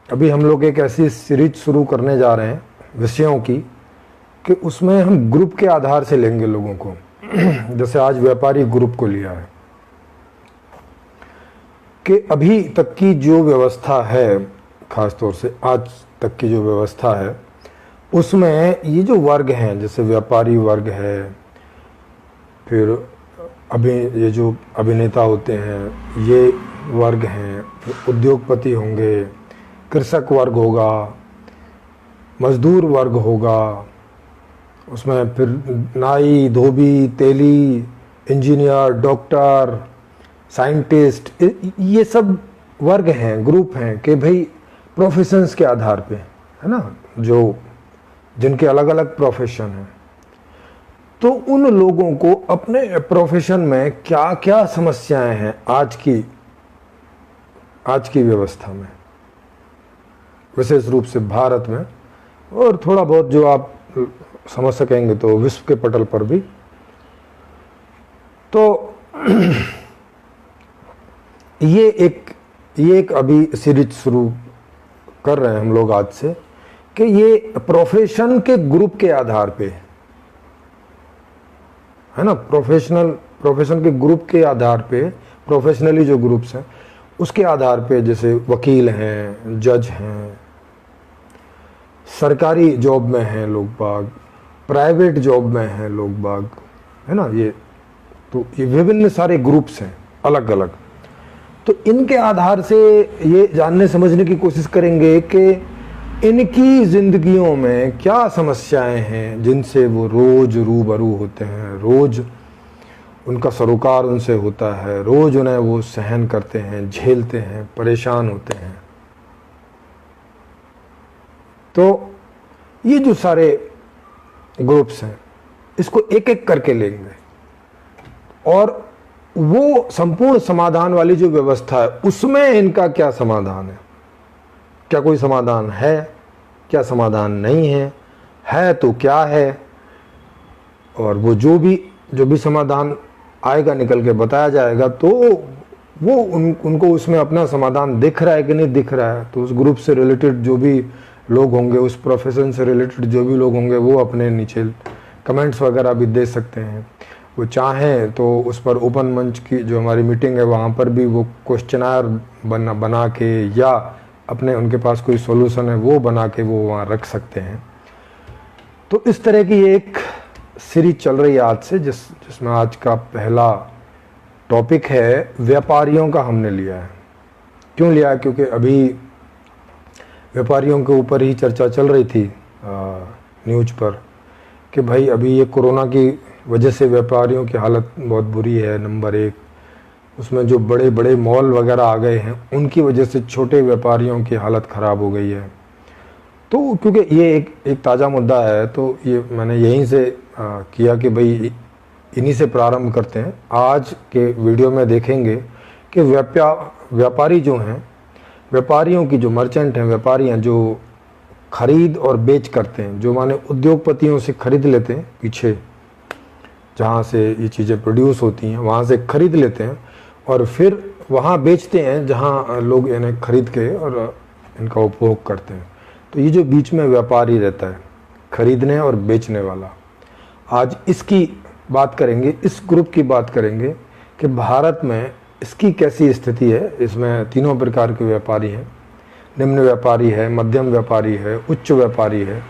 अभी हम लोग एक ऐसी सीरीज शुरू करने जा रहे हैं विषयों की कि उसमें हम ग्रुप के आधार से लेंगे लोगों को। जैसे आज व्यापारी ग्रुप को लिया है कि अभी तक की जो व्यवस्था है, खासतौर से आज तक की जो व्यवस्था है, उसमें ये जो वर्ग हैं, जैसे व्यापारी वर्ग है, फिर ये जो अभिनेता होते हैं ये वर्ग हैं, फिर उद्योगपति होंगे, कृषक वर्ग होगा, मजदूर वर्ग होगा, उसमें फिर नाई, धोबी, तेली, इंजीनियर, डॉक्टर, साइंटिस्ट, ये सब वर्ग हैं, ग्रुप हैं कि भाई प्रोफेशंस के आधार पे, है ना, जो जिनके अलग अलग प्रोफेशन हैं। तो उन लोगों को अपने प्रोफेशन में क्या क्या समस्याएं हैं आज की व्यवस्था में, विशेष रूप से भारत में, और थोड़ा बहुत जो आप समझ सकेंगे तो विश्व के पटल पर भी। तो ये एक अभी सीरीज शुरू कर रहे हैं हम लोग आज से कि ये प्रोफेशन के ग्रुप के आधार पे, है ना, प्रोफेशन के ग्रुप के आधार पे, प्रोफेशनली जो ग्रुप्स हैं उसके आधार पे, जैसे वकील हैं, जज हैं, सरकारी जॉब में हैं लोग बाग, प्राइवेट जॉब में हैं लोग बाग, है ना, तो ये विभिन्न सारे ग्रुप्स हैं अलग अलग। तो इनके आधार से ये जानने समझने की कोशिश करेंगे कि इनकी जिंदगियों में क्या समस्याएं हैं जिनसे वो रोज रूबरू होते हैं, रोज उनका सरोकार उनसे होता है, रोज उन्हें वो सहन करते हैं, झेलते हैं, परेशान होते हैं। तो ये जो सारे ग्रुप्स हैं इसको एक एक करके लेंगे और वो संपूर्ण समाधान वाली जो व्यवस्था है उसमें इनका क्या समाधान है, क्या कोई समाधान है, क्या समाधान नहीं है तो क्या है, और वो जो भी समाधान आएगा निकल के बताया जाएगा। तो वो उनको उसमें अपना समाधान दिख रहा है कि नहीं दिख रहा है, तो उस ग्रुप से रिलेटेड जो भी लोग होंगे, उस प्रोफेशन से रिलेटेड जो भी लोग होंगे, वो अपने नीचे कमेंट्स वगैरह भी दे सकते हैं। वो चाहें तो उस पर ओपन मंच की जो हमारी मीटिंग है वहाँ पर भी वो क्वेश्चनर बना के, या अपने उनके पास कोई सॉल्यूशन है वो बना के वो वहाँ रख सकते हैं। तो इस तरह की एक सीरीज चल रही है आज से, जिसमें आज का पहला टॉपिक है व्यापारियों का हमने लिया है। क्यों लिया है? क्योंकि अभी व्यापारियों के ऊपर ही चर्चा चल रही थी न्यूज़ पर कि भाई अभी ये कोरोना की वजह से व्यापारियों की हालत बहुत बुरी है, नंबर एक। उसमें जो बड़े बड़े मॉल वगैरह आ गए हैं उनकी वजह से छोटे व्यापारियों की हालत ख़राब हो गई है। तो क्योंकि ये एक ताज़ा मुद्दा है तो ये मैंने यहीं से किया कि भाई इन्हीं से प्रारंभ करते हैं। आज के वीडियो में देखेंगे कि व्यापारी जो हैं, व्यापारियों की जो मर्चेंट हैं, व्यापारी हैं जो खरीद और बेच करते हैं, जो माने उद्योगपतियों से खरीद लेते हैं, पीछे जहाँ से ये चीज़ें प्रोड्यूस होती हैं वहाँ से खरीद लेते हैं और फिर वहाँ बेचते हैं जहाँ लोग इन्हें खरीद के और इनका उपभोग करते हैं। तो ये जो बीच में व्यापारी रहता है, खरीदने और बेचने वाला, आज इसकी बात करेंगे, इस ग्रुप की बात करेंगे कि भारत में इसकी कैसी स्थिति है। इसमें तीनों प्रकार के व्यापारी हैं, निम्न व्यापारी है, मध्यम व्यापारी है, उच्च व्यापारी है।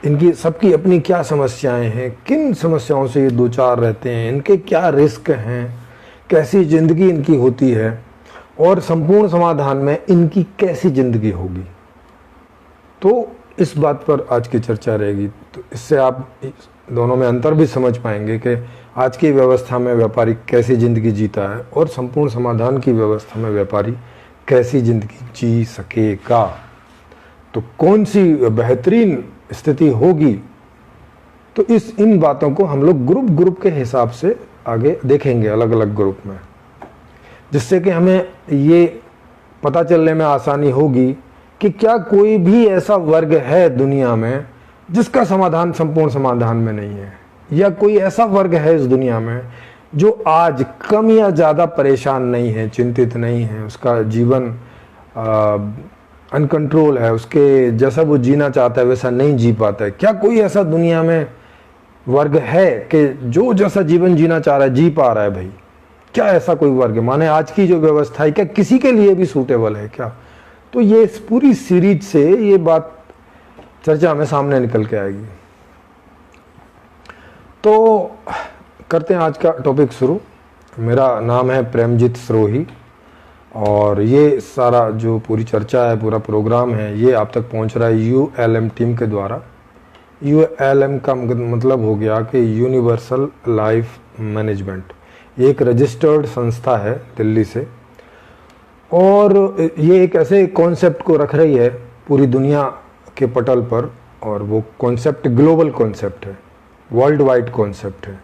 इनकी सबकी अपनी क्या समस्याएं हैं, किन समस्याओं से ये दो चार रहते हैं, इनके क्या रिस्क हैं, कैसी ज़िंदगी इनकी होती है और संपूर्ण समाधान में इनकी कैसी ज़िंदगी होगी। तो इस बात पर आज की चर्चा रहेगी। तो इससे आप दोनों में अंतर भी समझ पाएंगे कि आज की व्यवस्था में व्यापारी कैसी ज़िंदगी जीता है और संपूर्ण समाधान की व्यवस्था में व्यापारी कैसी ज़िंदगी जी सकेगा। तो कौन सी बेहतरीन स्थिति होगी। तो इन बातों को हम लोग ग्रुप के हिसाब से आगे देखेंगे, अलग अलग ग्रुप में, जिससे कि हमें ये पता चलने में आसानी होगी कि क्या कोई भी ऐसा वर्ग है दुनिया में जिसका समाधान संपूर्ण समाधान में नहीं है, या कोई ऐसा वर्ग है इस दुनिया में जो आज कम या ज़्यादा परेशान नहीं है, चिंतित नहीं है, उसका जीवन अनकंट्रोल है, उसके जैसा वो जीना चाहता है वैसा नहीं जी पाता है। क्या कोई ऐसा दुनिया में वर्ग है कि जो जैसा जीवन जीना चाह रहा है जी पा रहा है भाई? क्या ऐसा कोई वर्ग है? माने आज की जो व्यवस्था है क्या किसी के लिए भी सूटेबल है क्या? तो ये इस पूरी सीरीज से ये बात चर्चा में सामने निकल के आएगी। तो करते हैं आज का टॉपिक शुरू। मेरा नाम है प्रेमजीत सरोही और ये सारा जो पूरी चर्चा है, पूरा प्रोग्राम है, ये आप तक पहुंच रहा है ULM टीम के द्वारा। ULM का मतलब हो गया कि यूनिवर्सल लाइफ मैनेजमेंट। ये एक रजिस्टर्ड संस्था है दिल्ली से और ये एक ऐसे कॉन्सेप्ट को रख रही है पूरी दुनिया के पटल पर, और वो कॉन्सेप्ट ग्लोबल कॉन्सेप्ट है, वर्ल्ड वाइड कॉन्सेप्ट है,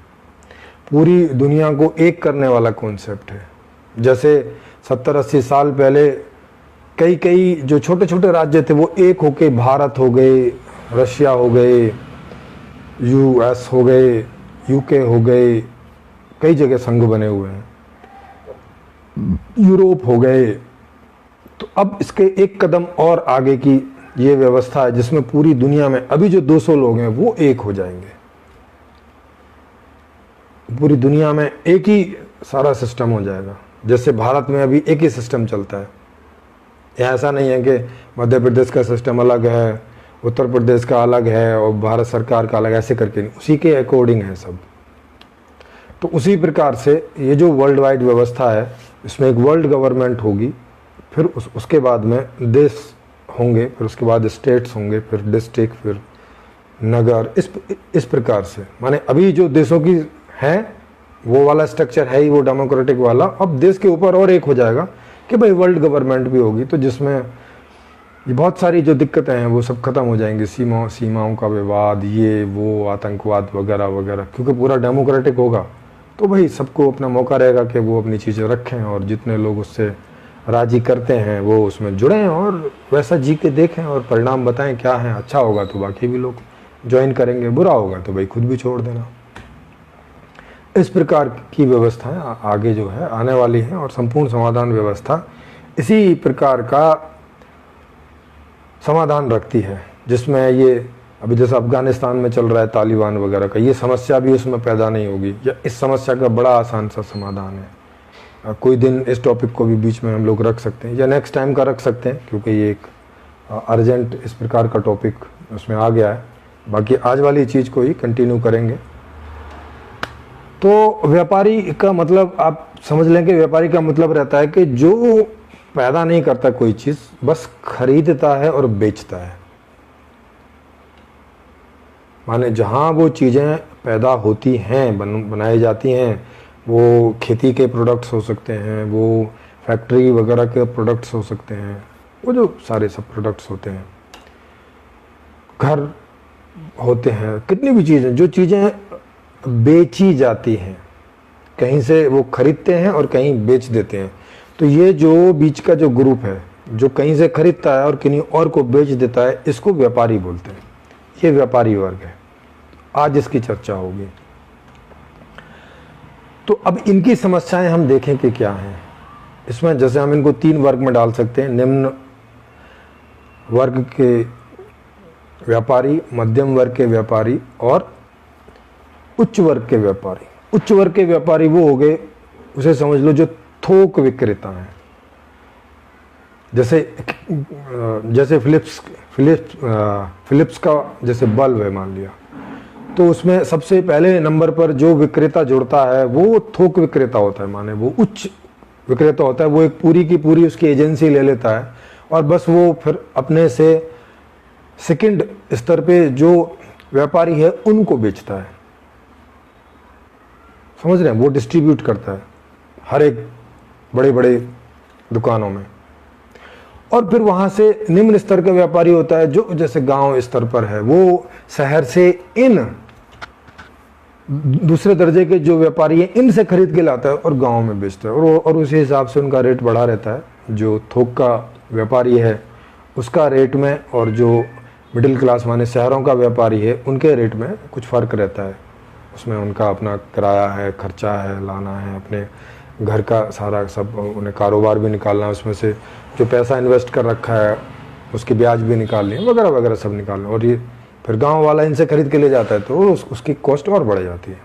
पूरी दुनिया को एक करने वाला कॉन्सेप्ट है। जैसे 70-80 साल पहले कई जो छोटे छोटे राज्य थे वो एक होके भारत हो गए, रशिया हो गए, US हो गए, UK हो गए, कई जगह संघ बने हुए हैं, यूरोप हो गए। तो अब इसके एक कदम और आगे की ये व्यवस्था है जिसमें पूरी दुनिया में अभी जो 200 लोग हैं वो एक हो जाएंगे। पूरी दुनिया में एक ही सारा सिस्टम हो जाएगा। जैसे भारत में अभी एक ही सिस्टम चलता है, ऐसा नहीं है कि मध्य प्रदेश का सिस्टम अलग है, उत्तर प्रदेश का अलग है और भारत सरकार का अलग, ऐसे करके नहीं, उसी के अकॉर्डिंग है सब। तो उसी प्रकार से ये जो वर्ल्ड वाइड व्यवस्था है इसमें एक वर्ल्ड गवर्नमेंट होगी, फिर उसके बाद में देश होंगे, फिर उसके बाद स्टेट्स होंगे, फिर डिस्ट्रिक्ट, फिर नगर, इस प्रकार से। माने अभी जो देशों की है वो वाला स्ट्रक्चर है ही, वो डेमोक्रेटिक वाला। अब देश के ऊपर और एक हो जाएगा कि भाई वर्ल्ड गवर्नमेंट भी होगी, तो जिसमें ये बहुत सारी जो दिक्कतें हैं वो सब खत्म हो जाएंगी। सीमाओं का विवाद, ये वो आतंकवाद वगैरह वगैरह, क्योंकि पूरा डेमोक्रेटिक होगा तो भाई सबको अपना मौका रहेगा कि वो अपनी चीज़ें रखें और जितने लोग उससे राजी करते हैं वो उसमें जुड़ें और वैसा जी के देखें और परिणाम बताएं क्या है। अच्छा होगा तो बाकी भी लोग ज्वाइन करेंगे, बुरा होगा तो भाई खुद भी छोड़ देना। इस प्रकार की व्यवस्थाएं आगे जो है आने वाली हैं और संपूर्ण समाधान व्यवस्था इसी प्रकार का समाधान रखती है, जिसमें ये अभी जैसा अफगानिस्तान में चल रहा है तालिबान वगैरह का, ये समस्या भी उसमें पैदा नहीं होगी, या इस समस्या का बड़ा आसान सा समाधान है। कोई दिन इस टॉपिक को भी बीच में हम लोग रख सकते हैं या नेक्स्ट टाइम का रख सकते हैं, क्योंकि ये एक अर्जेंट इस प्रकार का टॉपिक उसमें आ गया है। बाकी आज वाली चीज़ को ही कंटिन्यू करेंगे। तो व्यापारी का मतलब आप समझ लें कि व्यापारी का मतलब रहता है कि जो पैदा नहीं करता कोई चीज़, बस खरीदता है और बेचता है। माने जहाँ वो चीज़ें पैदा होती हैं, बनाई जाती हैं, वो खेती के प्रोडक्ट्स हो सकते हैं, वो फैक्ट्री वगैरह के प्रोडक्ट्स हो सकते हैं, वो जो सारे सब प्रोडक्ट्स होते हैं, घर होते हैं, कितनी भी चीज़ें, जो चीज़ें बेची जाती हैं, कहीं से वो खरीदते हैं और कहीं बेच देते हैं। तो ये जो बीच का जो ग्रुप है जो कहीं से खरीदता है और किन्हीं और को बेच देता है, इसको व्यापारी बोलते हैं। ये व्यापारी वर्ग है। आज इसकी चर्चा होगी। तो अब इनकी समस्याएं हम देखें कि क्या हैं। इसमें जैसे हम इनको 3 वर्ग में डाल सकते हैं, निम्न वर्ग के व्यापारी, मध्यम वर्ग के व्यापारी और उच्च वर्ग के व्यापारी। उच्च वर्ग के व्यापारी वो हो गए, उसे समझ लो जो थोक विक्रेता हैं। जैसे फिलिप्स का जैसे बल्ब है मान लिया, तो उसमें सबसे पहले नंबर पर जो विक्रेता जुड़ता है वो थोक विक्रेता होता है, माने वो उच्च विक्रेता होता है। वो एक पूरी की पूरी उसकी एजेंसी ले लेता है और बस वो फिर अपने से सेकंड स्तर पे जो व्यापारी है उनको बेचता है। समझ रहे हैं? वो डिस्ट्रीब्यूट करता है हर एक बड़े बड़े दुकानों में। और फिर वहां से निम्न स्तर का व्यापारी होता है जो जैसे गांव स्तर पर है, वो शहर से इन दूसरे दर्जे के जो व्यापारी हैं इनसे खरीद के लाता है और गांव में बेचता है, और उसी हिसाब से उनका रेट बढ़ा रहता है। जो थोक का व्यापारी है उसका रेट में, और जो मिडिल क्लास माने शहरों का व्यापारी है उनके रेट में कुछ फ़र्क रहता है। उसमें उनका अपना किराया है, खर्चा है, लाना है, अपने घर का सारा सब, उन्हें कारोबार भी निकालना है, उसमें से जो पैसा इन्वेस्ट कर रखा है उसकी ब्याज भी निकाल लें, वगैरह वगैरह सब निकाल लें, और ये फिर गांव वाला इनसे खरीद के ले जाता है तो उसकी कॉस्ट और बढ़ जाती है।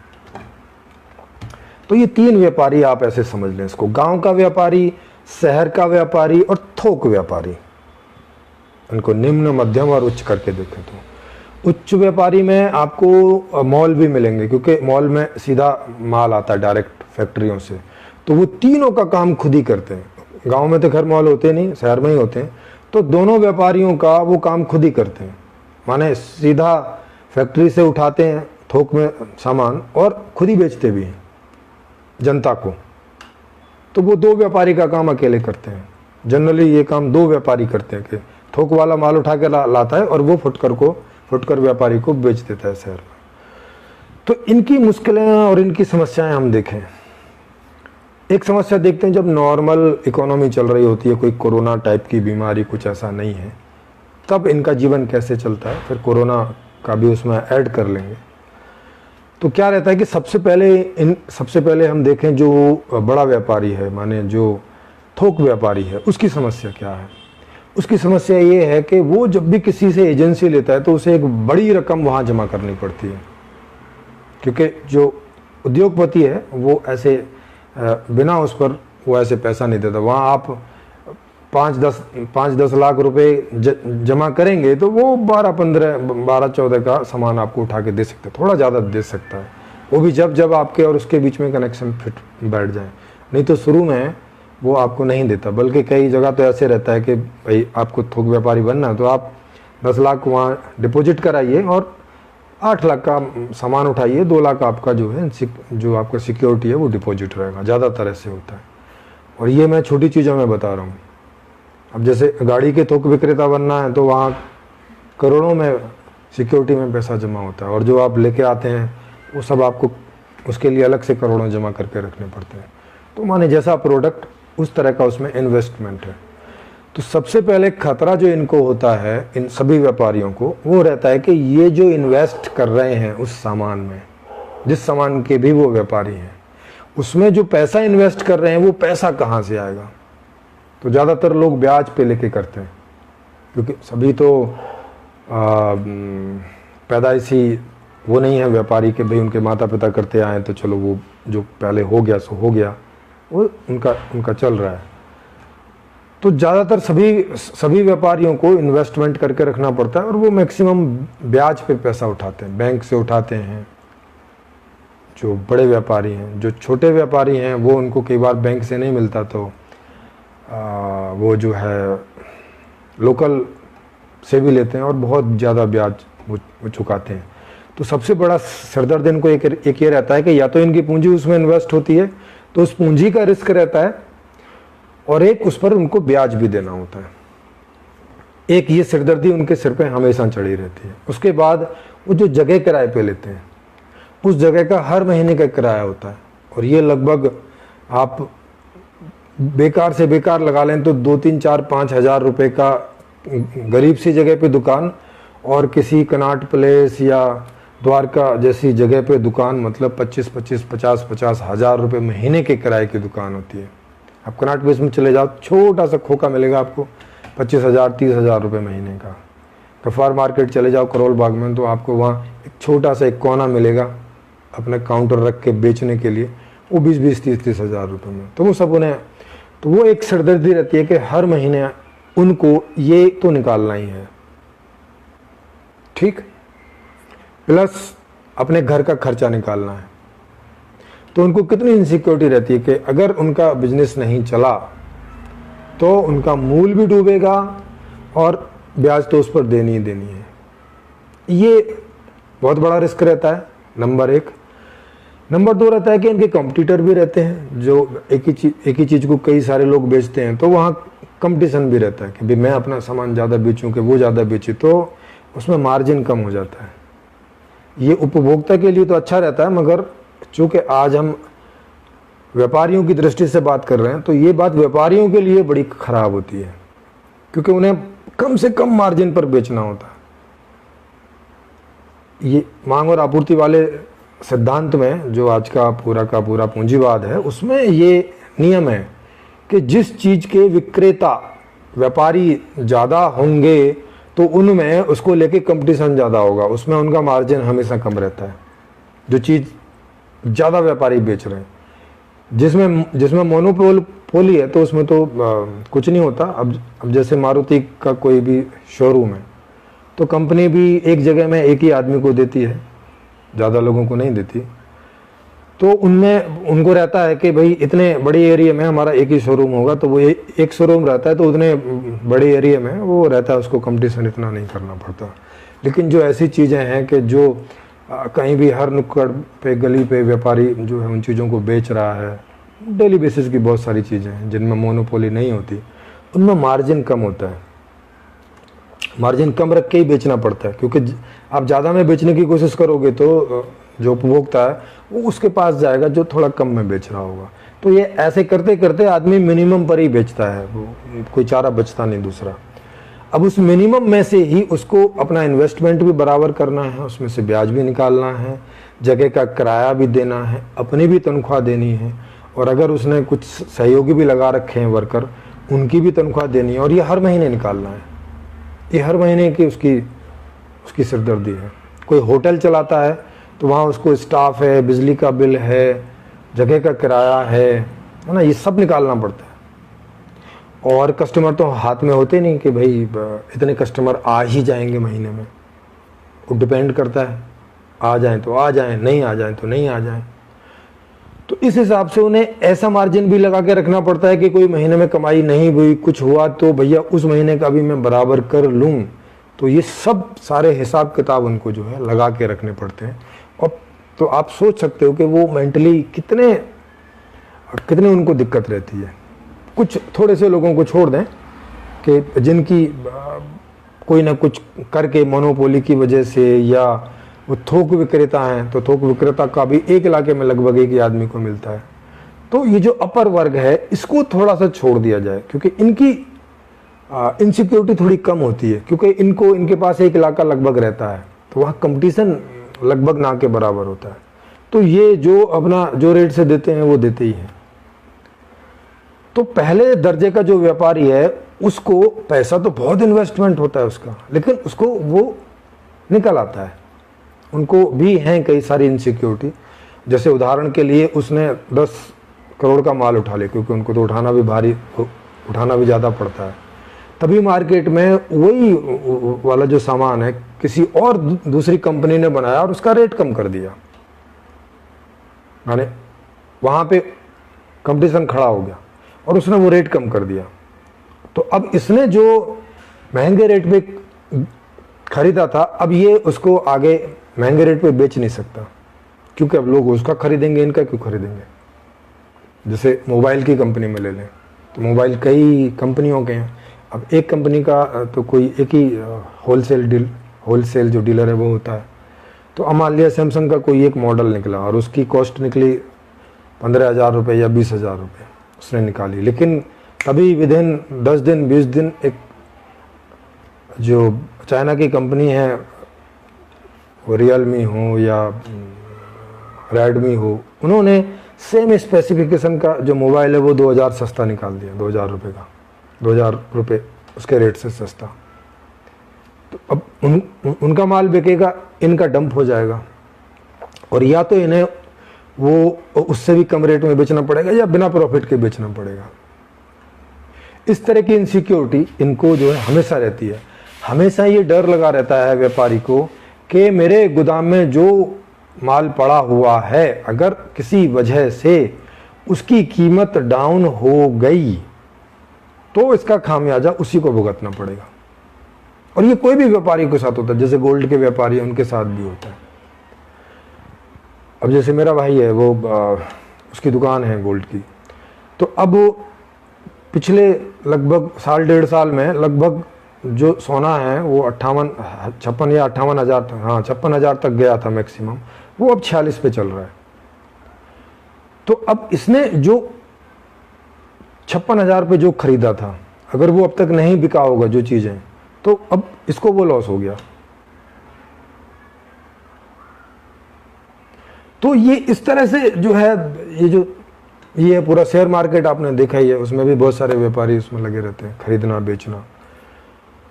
तो ये 3 व्यापारी आप ऐसे समझ लें इसको, गांव का व्यापारी, शहर का व्यापारी और थोक व्यापारी। इनको निम्न, मध्यम और उच्च करके देखें तो उच्च व्यापारी में आपको मॉल भी मिलेंगे, क्योंकि मॉल में सीधा माल आता है डायरेक्ट फैक्ट्रियों से, तो वो तीनों का काम खुद ही करते हैं। गांव में तो खैर मॉल होते नहीं, शहर में ही होते हैं, तो दोनों व्यापारियों का वो काम खुद ही करते हैं। माने सीधा फैक्ट्री से उठाते हैं थोक में सामान और खुद ही बेचते भी हैं जनता को। तो वो 2 व्यापारी का काम अकेले करते हैं। जनरली ये काम 2 व्यापारी करते हैं कि थोक वाला माल उठा के लाता है और वो फुटकर व्यापारी को बेच देता है शहर में। तो इनकी मुश्किलें और इनकी समस्याएं हम देखें। एक समस्या देखते हैं, जब नॉर्मल इकोनॉमी चल रही होती है, कोई कोरोना टाइप की बीमारी कुछ ऐसा नहीं है, तब इनका जीवन कैसे चलता है, फिर कोरोना का भी उसमें ऐड कर लेंगे। तो क्या रहता है कि सबसे पहले हम देखें जो बड़ा व्यापारी है, माने जो थोक व्यापारी है, उसकी समस्या क्या है। उसकी समस्या ये है कि वो जब भी किसी से एजेंसी लेता है तो उसे एक बड़ी रकम वहाँ जमा करनी पड़ती है, क्योंकि जो उद्योगपति है वो ऐसे बिना उस पर वो ऐसे पैसा नहीं देता। वहाँ आप 5-10 लाख रुपए जमा करेंगे तो वो 12-14 का सामान आपको उठा के दे सकते, थोड़ा ज़्यादा दे सकता है, वो भी जब आपके और उसके बीच में कनेक्शन फिट बैठ जाए। नहीं तो शुरू में वो आपको नहीं देता, बल्कि कई जगह तो ऐसे रहता है कि भाई आपको थोक व्यापारी बनना है तो आप 10 लाख वहाँ डिपॉजिट कराइए और 8 लाख का सामान उठाइए, 2 लाख आपका जो है जो आपका सिक्योरिटी है वो डिपॉजिट रहेगा। ज़्यादातर ऐसे होता है। और ये मैं छोटी चीज़ों में बता रहा हूँ। अब जैसे गाड़ी के थोक विक्रेता बनना है तो वहाँ करोड़ों में सिक्योरिटी में पैसा जमा होता है, और जो आप लेके आते हैं वो सब आपको उसके लिए अलग से करोड़ों जमा करके रखने पड़ते हैं। तो माने जैसा प्रोडक्ट उस तरह का उसमें इन्वेस्टमेंट है। तो सबसे पहले खतरा जो इनको होता है, इन सभी व्यापारियों को, वो रहता है कि ये जो इन्वेस्ट कर रहे हैं उस सामान में, जिस सामान के भी वो व्यापारी हैं, उसमें जो पैसा इन्वेस्ट कर रहे हैं वो पैसा कहाँ से आएगा। तो ज़्यादातर लोग ब्याज पे लेके करते हैं, क्योंकि सभी तो पैदाइशी वो नहीं है व्यापारी के भाई उनके माता पिता करते आए तो चलो वो जो पहले हो गया सो हो गया, वो उनका चल रहा है। तो ज़्यादातर सभी व्यापारियों को इन्वेस्टमेंट करके रखना पड़ता है, और वो मैक्सिमम ब्याज पे पैसा उठाते हैं, बैंक से उठाते हैं जो बड़े व्यापारी हैं। जो छोटे व्यापारी हैं वो उनको कई बार बैंक से नहीं मिलता तो वो जो है लोकल से भी लेते हैं और बहुत ज़्यादा ब्याज वो चुकाते हैं। तो सबसे बड़ा सरदर्द इनको एक ये रहता है कि या तो इनकी पूंजी उसमें इन्वेस्ट होती है तो उस पूंजी का रिस्क रहता है, और एक उस पर उनको ब्याज भी देना होता है। एक ये सिरदर्दी उनके सिर पे हमेशा चढ़ी रहती है। उसके बाद वो जो जगह किराए पे लेते हैं, उस जगह का हर महीने का किराया होता है, और ये लगभग आप बेकार से बेकार लगा लें तो 2-3-4-5 हज़ार रुपये का गरीब सी जगह पे दुकान, और किसी कनाट प्लेस या द्वारका जैसी जगह पे दुकान, मतलब 25-25, 50-50 हज़ार रुपये महीने के किराए की दुकान होती है। आप कनाट प्लेस में चले जाओ, छोटा सा खोखा मिलेगा आपको 25,000 30,000 रुपये महीने का। कफार मार्केट चले जाओ करोल बाग में, तो आपको वहाँ एक छोटा सा एक कोना मिलेगा अपना काउंटर रख के बेचने के लिए, वो 20-20, 30-30 हज़ार रुपये में। तो वो सब उन्हें, तो वो एक सिरदर्दी रहती है कि हर महीने उनको ये तो निकालना ही है, ठीक, प्लस अपने घर का खर्चा निकालना है। तो उनको कितनी इनसिक्योरिटी रहती है कि अगर उनका बिजनेस नहीं चला तो उनका मूल भी डूबेगा और ब्याज तो उस पर देनी ही देनी है। ये बहुत बड़ा रिस्क रहता है, नंबर 1। नंबर 2 रहता है कि इनके कॉम्पिटिटर भी रहते हैं जो एक ही चीज़ को कई सारे लोग बेचते हैं, तो वहाँ कंपटीशन भी रहता है कि भाई मैं अपना सामान ज़्यादा बेचूं कि वो ज़्यादा बेचे, तो उसमें मार्जिन कम हो जाता है। ये उपभोक्ता के लिए तो अच्छा रहता है, मगर चूँकि आज हम व्यापारियों की दृष्टि से बात कर रहे हैं तो ये बात व्यापारियों के लिए बड़ी खराब होती है, क्योंकि उन्हें कम से कम मार्जिन पर बेचना होता है। ये मांग और आपूर्ति वाले सिद्धांत में जो आज का पूरा पूंजीवाद है, उसमें ये नियम है कि जिस चीज़ के विक्रेता व्यापारी ज़्यादा होंगे तो उनमें उसको लेके कंपटीशन ज़्यादा होगा, उसमें उनका मार्जिन हमेशा कम रहता है। जो चीज़ ज़्यादा व्यापारी बेच रहे हैं, जिसमें मोनोपोली है तो उसमें तो कुछ नहीं होता। अब जैसे मारुति का कोई भी शोरूम है तो कंपनी भी एक जगह में एक ही आदमी को देती है, ज़्यादा लोगों को नहीं देती। तो उनमें उनको रहता है कि भाई इतने बड़े एरिया में हमारा एक ही शोरूम होगा, तो वो एक शोरूम रहता है तो उतने बड़े एरिया में वो रहता है, उसको कंपटीशन इतना नहीं करना पड़ता। लेकिन जो ऐसी चीज़ें हैं कि जो कहीं भी हर नुक्कड़ पे गली पे व्यापारी जो है उन चीज़ों को बेच रहा है, डेली बेसिस की बहुत सारी चीज़ें हैं जिनमें मोनोपोली नहीं होती, उनमें मार्जिन कम होता है। मार्जिन कम रख के ही बेचना पड़ता है, क्योंकि आप ज़्यादा में बेचने की कोशिश करोगे तो जो उपभोक्ता है वो उसके पास जाएगा जो थोड़ा कम में बेच रहा होगा। तो ये ऐसे करते करते आदमी मिनिमम पर ही बेचता है, वो कोई चारा बचता नहीं दूसरा। अब उस मिनिमम में से ही उसको अपना इन्वेस्टमेंट भी बराबर करना है, उसमें से ब्याज भी निकालना है, जगह का किराया भी देना है, अपनी भी तनख्वाह देनी है, और अगर उसने कुछ सहयोगी भी लगा रखे हैं वर्कर, उनकी भी तनख्वाह देनी है, और ये हर महीने निकालना है। ये हर महीने की उसकी सिरदर्दी है। कोई होटल चलाता है तो वहाँ उसको स्टाफ है, बिजली का बिल है, जगह का किराया है ना, ये सब निकालना पड़ता है। और कस्टमर तो हाथ में होते नहीं कि भाई इतने कस्टमर आ ही जाएंगे महीने में, वो डिपेंड करता है, आ जाएं तो आ जाएं, नहीं आ जाएं तो नहीं आ जाएं। तो इस हिसाब से उन्हें ऐसा मार्जिन भी लगा के रखना पड़ता है कि कोई महीने में कमाई नहीं हुई, कुछ हुआ तो भैया उस महीने का भी मैं बराबर कर लूँ। तो ये सब सारे हिसाब किताब उनको जो है लगा के रखने पड़ते हैं। और तो आप सोच सकते हो कि वो मेंटली कितने उनको दिक्कत रहती है। कुछ थोड़े से लोगों को छोड़ दें कि जिनकी कोई ना कुछ करके मोनोपोली की वजह से, या वो थोक विक्रेता हैं तो थोक विक्रेता का भी एक इलाके में लगभग एक ही आदमी को मिलता है। तो ये जो अपर वर्ग है इसको थोड़ा सा छोड़ दिया जाए, क्योंकि इनकी इनसिक्योरिटी थोड़ी कम होती है, क्योंकि इनके पास एक इलाका लगभग रहता है तो वहाँ कंपटीशन लगभग ना के बराबर होता है। तो ये जो अपना जो रेट से देते हैं वो देते ही हैं। तो पहले दर्जे का जो व्यापारी है उसको पैसा तो बहुत इन्वेस्टमेंट होता है उसका, लेकिन उसको वो निकल आता है। उनको भी हैं कई सारी इनसिक्योरिटी, जैसे उदाहरण के लिए उसने 10 करोड़ का माल उठा लिया, क्योंकि उनको तो उठाना भी ज़्यादा पड़ता है। तभी मार्केट में वही वाला जो सामान है किसी और दूसरी कंपनी ने बनाया और उसका रेट कम कर दिया, माने वहाँ पे कंपटीशन खड़ा हो गया और उसने वो रेट कम कर दिया। तो अब इसने जो महंगे रेट पे खरीदा था, अब ये उसको आगे महंगे रेट पे बेच नहीं सकता, क्योंकि अब लोग उसका खरीदेंगे, इनका क्यों खरीदेंगे। जैसे मोबाइल की कंपनी में ले लें तो मोबाइल कई कंपनियों के हैं। अब एक कंपनी का तो कोई एक ही होलसेल जो डीलर है वो होता है। तो अब मान लिया सैमसंग का कोई एक मॉडल निकला और उसकी कॉस्ट निकली 15,000 रुपये या 20,000 रुपये उसने निकाली, लेकिन तभी विदिन 10 दिन 20 दिन एक जो चाइना की कंपनी है, वो रियलमी हो या रेडमी हो, उन्होंने सेम स्पेसिफिकेशन का जो मोबाइल है वो 2,000 सस्ता निकाल दिया, 2,000 रुपये का, 2,000 रुपये उसके रेट से सस्ता। तो अब उनका माल बिकेगा, इनका डंप हो जाएगा, और या तो इन्हें वो उससे भी कम रेट में बेचना पड़ेगा या बिना प्रॉफिट के बेचना पड़ेगा। इस तरह की इनसिक्योरिटी इनको जो है हमेशा रहती है। हमेशा ये डर लगा रहता है व्यापारी को कि मेरे गोदाम में जो माल पड़ा हुआ है, अगर किसी वजह से उसकी कीमत डाउन हो गई तो इसका खामियाजा उसी को भुगतना पड़ेगा। और ये कोई भी व्यापारी के साथ होता है, जैसे गोल्ड के व्यापारी हैं उनके साथ भी होता है। अब जैसे मेरा भाई है, वो उसकी दुकान है गोल्ड की, तो अब पिछले लगभग साल 1.5 साल में लगभग जो सोना है वो 56 या 58 हज़ार, हाँ 56 हज़ार तक गया था मैक्सिमम, वो अब 46 पे चल रहा है। तो अब इसने जो 56 हज़ार पे जो खरीदा था, अगर वो अब तक नहीं बिका होगा जो चीज़ें, तो अब इसको वो लॉस हो गया। तो ये इस तरह से जो है, ये जो ये पूरा शेयर मार्केट आपने देखा ही है, उसमें भी बहुत सारे व्यापारी उसमें लगे रहते हैं, खरीदना बेचना।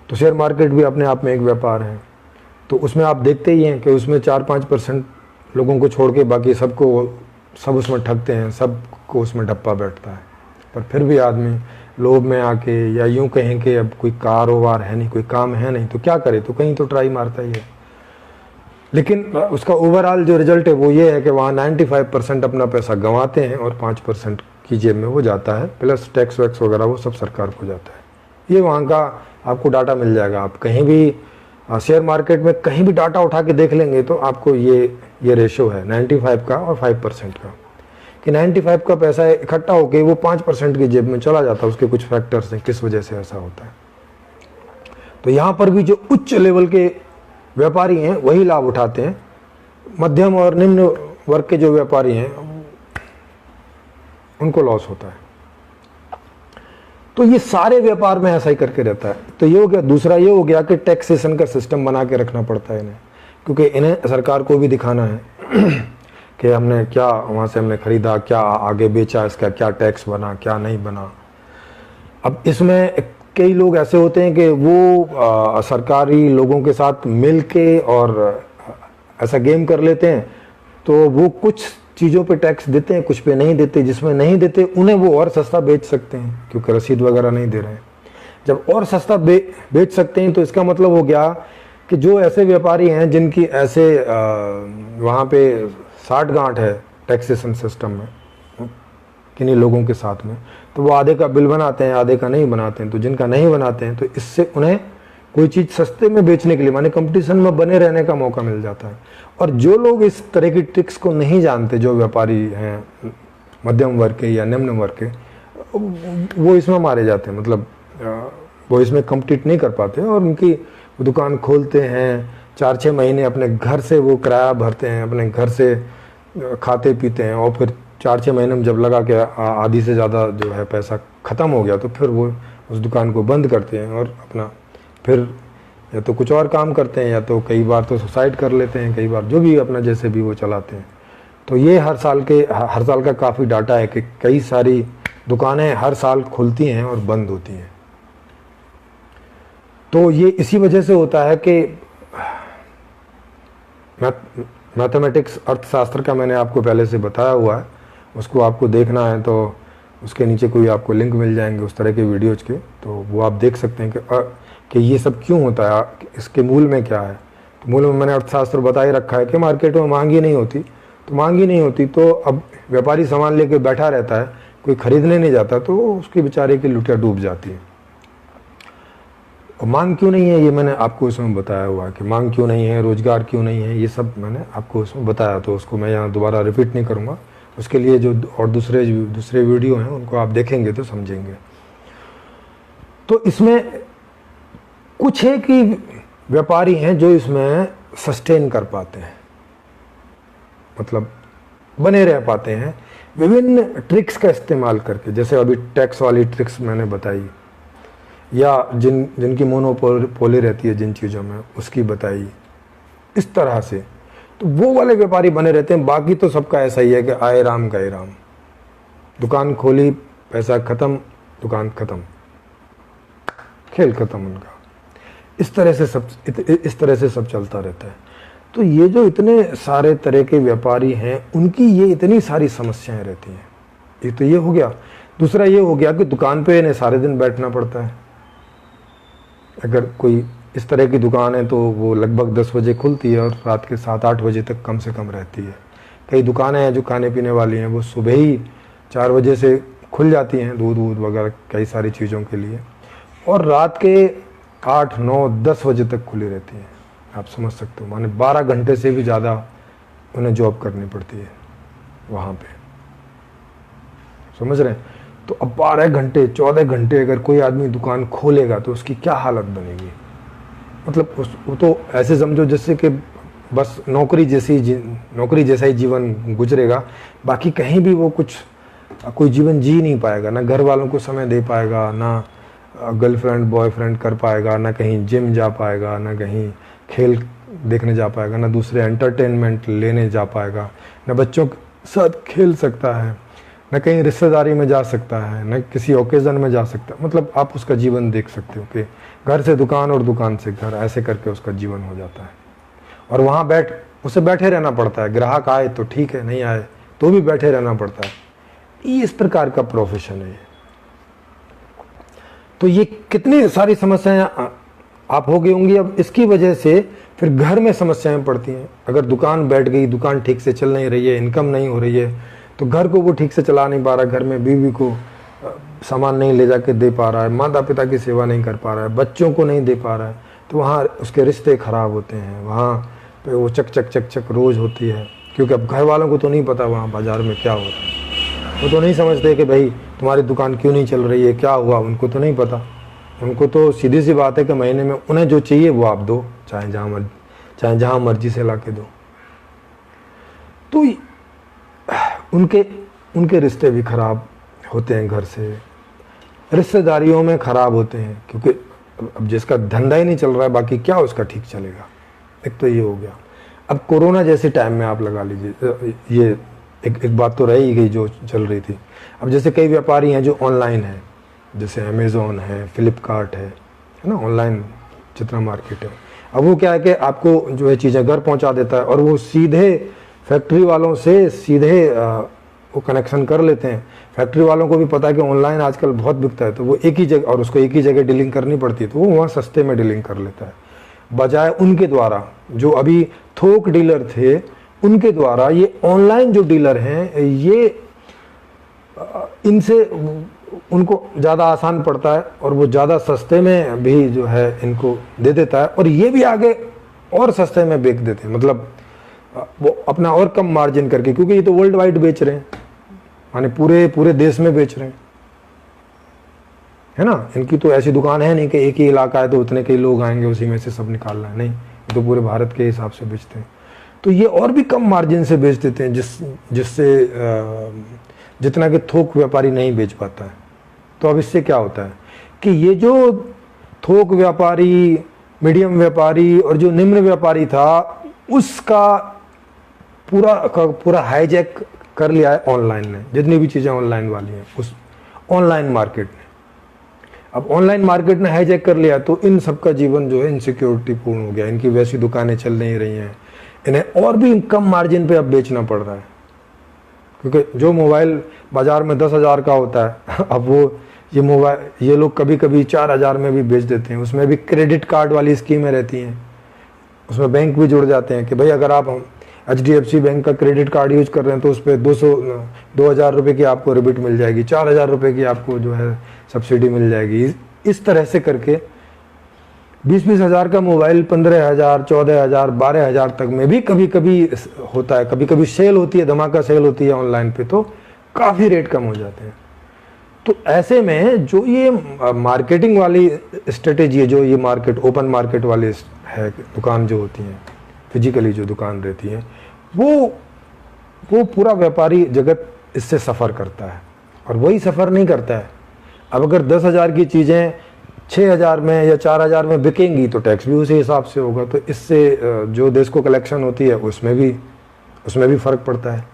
तो शेयर मार्केट भी अपने आप में एक व्यापार है। तो उसमें आप देखते ही हैं कि उसमें 4-5% लोगों को छोड़ के बाकी सब उसमें ठगते हैं, सबको उसमें डप्पा बैठता है। पर फिर भी आदमी लोभ में आके, या यूं कहें कि अब कोई कारोबार है नहीं, कोई काम है नहीं, तो क्या करे, तो कहीं तो ट्राई मारता ही है। लेकिन उसका ओवरऑल जो रिजल्ट है वो ये है कि वहाँ 95% अपना पैसा गंवाते हैं और 5% की जेब में वो जाता है, प्लस टैक्स वैक्स वगैरह वो सब सरकार को जाता है। ये वहाँ का आपको डाटा मिल जाएगा। आप कहीं भी शेयर मार्केट में कहीं भी डाटा उठा के देख लेंगे तो आपको ये रेशो है 95 का और 5% का, कि 95 का पैसा इकट्ठा होके वो 5% की जेब में चला जाता है। उसके कुछ फैक्टर्स हैं किस वजह से ऐसा होता है। तो यहाँ पर भी जो उच्च लेवल के व्यापारी हैं वही लाभ उठाते हैं, मध्यम और निम्न वर्ग के जो व्यापारी हैं उनको लॉस होता है। तो ये सारे व्यापार में ऐसा ही करके रहता है। तो ये हो गया। दूसरा ये हो गया कि टैक्सेशन का सिस्टम बना के रखना पड़ता है इन्हें, क्योंकि इन्हें सरकार को भी दिखाना है कि हमने क्या वहाँ से हमने खरीदा, क्या आगे बेचा, इसका क्या टैक्स बना, क्या नहीं बना। अब इसमें कई लोग ऐसे होते हैं कि वो सरकारी लोगों के साथ मिल के और ऐसा गेम कर लेते हैं, तो वो कुछ चीज़ों पे टैक्स देते हैं, कुछ पे नहीं देते। जिसमें नहीं देते उन्हें वो और सस्ता बेच सकते हैं, क्योंकि रसीद वगैरह नहीं दे रहे हैं। जब और सस्ता बेच सकते हैं तो इसका मतलब हो गया कि जो ऐसे व्यापारी हैं जिनकी ऐसे वहाँ पे साठ गांठ है टैक्सेशन सिस्टम में किन्हीं लोगों के साथ में, तो वो आधे का बिल बनाते हैं, आधे का नहीं बनाते हैं। तो जिनका नहीं बनाते हैं तो इससे उन्हें कोई चीज़ सस्ते में बेचने के लिए, माने कंपटीशन में बने रहने का मौका मिल जाता है। और जो लोग इस तरह की ट्रिक्स को नहीं जानते, जो व्यापारी हैं मध्यम वर्ग के या निम्न वर्ग के, वो इसमें मारे जाते हैं। मतलब वो इसमें कम्पीट नहीं कर पाते और उनकी दुकान खोलते हैं, 4-6 महीने अपने घर से वो किराया भरते हैं, अपने घर से खाते पीते हैं, और फिर 4-6 महीने में जब लगा कि आधी से ज़्यादा जो है पैसा ख़त्म हो गया तो फिर वो उस दुकान को बंद करते हैं और अपना फिर या तो कुछ और काम करते हैं, या तो कई बार तो सुसाइड कर लेते हैं, कई बार जो भी अपना जैसे भी वो चलाते हैं। तो ये हर साल का काफ़ी डाटा है कि कई सारी दुकानें हर साल खुलती हैं और बंद होती हैं। तो ये इसी वजह से होता है कि मैथमेटिक्स अर्थशास्त्र का मैंने आपको पहले से बताया हुआ है, उसको आपको देखना है तो उसके नीचे कोई आपको लिंक मिल जाएंगे उस तरह के वीडियोज़ के, तो वो आप देख सकते हैं कि ये सब क्यों होता है, इसके मूल में क्या है। तो मूल में मैंने अर्थशास्त्र बता ही रखा है कि मार्केट में मांग ही नहीं होती, तो मांग ही नहीं होती तो अब व्यापारी सामान लेके बैठा रहता है, कोई खरीदने नहीं जाता, तो उसकी बेचारे की लुटिया डूब जाती है। और मांग क्यों नहीं है ये मैंने आपको इसमें बताया हुआ है कि मांग क्यों नहीं है, रोजगार क्यों नहीं है, ये सब मैंने आपको इसमें बताया, तो उसको मैं यहाँ दोबारा रिपीट नहीं करूँगा। उसके लिए जो और दूसरे वीडियो हैं उनको आप देखेंगे तो समझेंगे। तो इसमें कुछ है कि व्यापारी हैं जो इसमें सस्टेन कर पाते हैं, मतलब बने रह पाते हैं विभिन्न ट्रिक्स का इस्तेमाल करके, जैसे अभी टैक्स वाली ट्रिक्स मैंने बताई, या जिनकी मोनोपोली रहती है जिन चीज़ों में उसकी बताई, इस तरह से तो वो वाले व्यापारी बने रहते हैं। बाकी तो सबका ऐसा ही है कि आए राम गए राम, दुकान खोली पैसा खत्म, दुकान खत्म, खेल खत्म उनका। इस तरह से सब चलता रहता है। तो ये जो इतने सारे तरह के व्यापारी हैं उनकी ये इतनी सारी समस्याएं रहती हैं। एक तो ये हो गया। दूसरा ये हो गया कि दुकान पे इन्हें सारे दिन बैठना पड़ता है। अगर कोई इस तरह की दुकान है तो वो लगभग 10 बजे खुलती है और रात के 7-8 बजे तक कम से कम रहती है। कई दुकानें हैं जो खाने पीने वाली हैं, वो सुबह ही 4 बजे से खुल जाती हैं, दूध वगैरह कई सारी चीज़ों के लिए, और रात के 8, 9, 10 बजे तक खुली रहती हैं। आप समझ सकते हो, माने 12 घंटे से भी ज़्यादा उन्हें जॉब करनी पड़ती है वहाँ पे, समझ रहे हैं। तो अब 12 घंटे 14 घंटे अगर कोई आदमी दुकान खोलेगा तो उसकी क्या हालत बनेगी। मतलब वो तो ऐसे समझो जैसे कि बस नौकरी जैसा ही जीवन गुजरेगा, बाकी कहीं भी वो कोई जीवन जी नहीं पाएगा, ना घर वालों को समय दे पाएगा, ना गर्लफ्रेंड बॉयफ्रेंड कर पाएगा, ना कहीं जिम जा पाएगा, ना कहीं खेल देखने जा पाएगा, ना दूसरे एंटरटेनमेंट लेने जा पाएगा, ना बच्चों के साथ खेल सकता है, न कहीं रिश्तेदारी में जा सकता है, न किसी ओकेज़न में जा सकता है। मतलब आप उसका जीवन देख सकते हो कि घर से दुकान और दुकान से घर, ऐसे करके उसका जीवन हो जाता है। और वहाँ उसे बैठे रहना पड़ता है, ग्राहक आए तो ठीक है, नहीं आए तो भी बैठे रहना पड़ता है। ये इस प्रकार का प्रोफेशन है। तो ये कितनी सारी समस्याएं आप हो गई होंगी। अब इसकी वजह से फिर घर में समस्याएं पड़ती हैं। अगर दुकान बैठ गई, दुकान ठीक से चल नहीं रही है, इनकम नहीं हो रही है, तो घर को वो ठीक से चला नहीं पा रहा है, घर में बीवी को सामान नहीं ले जाके दे पा रहा है, माता पिता की सेवा नहीं कर पा रहा है, बच्चों को नहीं दे पा रहा है, तो वहाँ उसके रिश्ते खराब होते हैं, वहाँ पे वो चक चक चक चक रोज़ होती है। क्योंकि अब घर वालों को तो नहीं पता वहाँ बाज़ार में क्या हो रहा है, वो तो नहीं समझते कि भाई तुम्हारी दुकान क्यों नहीं चल रही है, क्या हुआ, उनको तो नहीं पता। उनको तो सीधी सी बात है कि महीने में उन्हें जो चाहिए वो आप दो, चाहे जहाँ मर्जी से ला के दो। तो उनके रिश्ते भी खराब होते हैं, घर से रिश्तेदारियों में खराब होते हैं, क्योंकि अब जिसका धंधा ही नहीं चल रहा है, बाकी क्या उसका ठीक चलेगा। एक तो ये हो गया। अब कोरोना जैसे टाइम में आप लगा लीजिए, ये एक बात तो रह ही गई जो चल रही थी। अब जैसे कई व्यापारी हैं जो ऑनलाइन हैं, जैसे अमेज़ॉन है, फ्लिपकार्ट है ना, ऑनलाइन जितना मार्केट है। अब वो क्या है कि आपको जो है चीज़ें घर पहुंचा देता है, और वो सीधे फैक्ट्री वालों से सीधे वो कनेक्शन कर लेते हैं। फैक्ट्री वालों को भी पता है कि ऑनलाइन आजकल बहुत बिकता है, तो वो एक ही जगह, और उसको एक ही जगह डीलिंग करनी पड़ती है, तो वो वहाँ सस्ते में डीलिंग कर लेता है। बजाय उनके द्वारा, जो अभी थोक डीलर थे, उनके द्वारा ये ऑनलाइन जो डीलर हैं, ये इनसे उनको ज़्यादा आसान पड़ता है, और वो ज़्यादा सस्ते में भी जो है इनको दे देता है, और ये भी आगे और सस्ते में बेच देते हैं। मतलब वो अपना और कम मार्जिन करके, क्योंकि ये तो वर्ल्ड वाइड बेच रहे हैं, माने पूरे देश में बेच रहे हैं, है ना। इनकी तो ऐसी दुकान है नहीं कि एक ही इलाका है तो उतने कई लोग आएंगे उसी में से सब निकालना है, नहीं, ये तो पूरे भारत के हिसाब से बेचते हैं। तो ये और भी कम मार्जिन से बेच देते हैं, जिससे जितना कि थोक व्यापारी नहीं बेच पाता है। तो अब इससे क्या होता है कि ये जो थोक व्यापारी, मीडियम व्यापारी और जो निम्न व्यापारी था, उसका पूरा हाईजैक कर लिया है ऑनलाइन ने। जितनी भी चीज़ें ऑनलाइन वाली हैं, उस ऑनलाइन मार्केट ने, अब ऑनलाइन मार्केट ने हाईजैक कर लिया, तो इन सबका जीवन जो है इनसिक्योरिटी पूर्ण हो गया। इनकी वैसी दुकानें चल नहीं रही हैं, इन्हें और भी कम मार्जिन पे अब बेचना पड़ रहा है, क्योंकि जो मोबाइल बाजार में 10,000 का होता है, अब वो ये लोग कभी कभी 4,000 में भी बेच देते हैं। उसमें भी क्रेडिट कार्ड वाली स्कीमें रहती हैं, उसमें बैंक भी जुड़ जाते हैं कि भाई अगर आप HDFC बैंक का क्रेडिट कार्ड यूज कर रहे हैं तो उस पर 2,000 रुपये की आपको रिबिट मिल जाएगी, 4,000 रुपये की आपको जो है सब्सिडी मिल जाएगी। इस तरह से करके 20-20 हज़ार का मोबाइल 15,000, 14,000, 12,000 तक में भी कभी कभी होता है। कभी कभी सेल होती है, धमाका सेल होती है ऑनलाइन पे, तो काफ़ी रेट कम हो जाते हैं। तो ऐसे में जो ये मार्केटिंग वाली स्ट्रेटेजी है, जो ये मार्केट, ओपन मार्केट वाली है, दुकान जो होती हैं, फिजिकली जो दुकान रहती है, वो पूरा व्यापारी जगत इससे सफ़र करता है, और वही सफ़र नहीं करता है। अब अगर 10,000 की चीज़ें 6,000 में या 4,000 में बिकेंगी तो टैक्स भी उसी हिसाब से होगा, तो इससे जो देश को कलेक्शन होती है उसमें भी फ़र्क पड़ता है।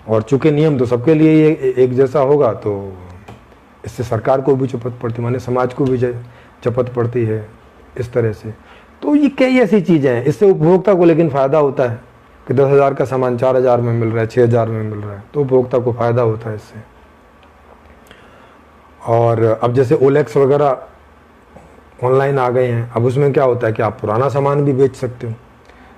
और चूँकि नियम तो सबके लिए ये एक जैसा होगा, तो इससे सरकार को भी चपत पड़ती, माने समाज को भी चपत पड़ती है इस तरह से। तो ये कई ऐसी चीज़ें हैं, इससे उपभोक्ता को लेकिन फ़ायदा होता है कि 10,000 का सामान 4,000 में मिल रहा है, 6,000 में मिल रहा है, तो उपभोक्ता को फ़ायदा होता है इससे। और अब जैसे OLX वगैरह ऑनलाइन आ गए हैं, अब उसमें क्या होता है कि आप पुराना सामान भी बेच सकते हो,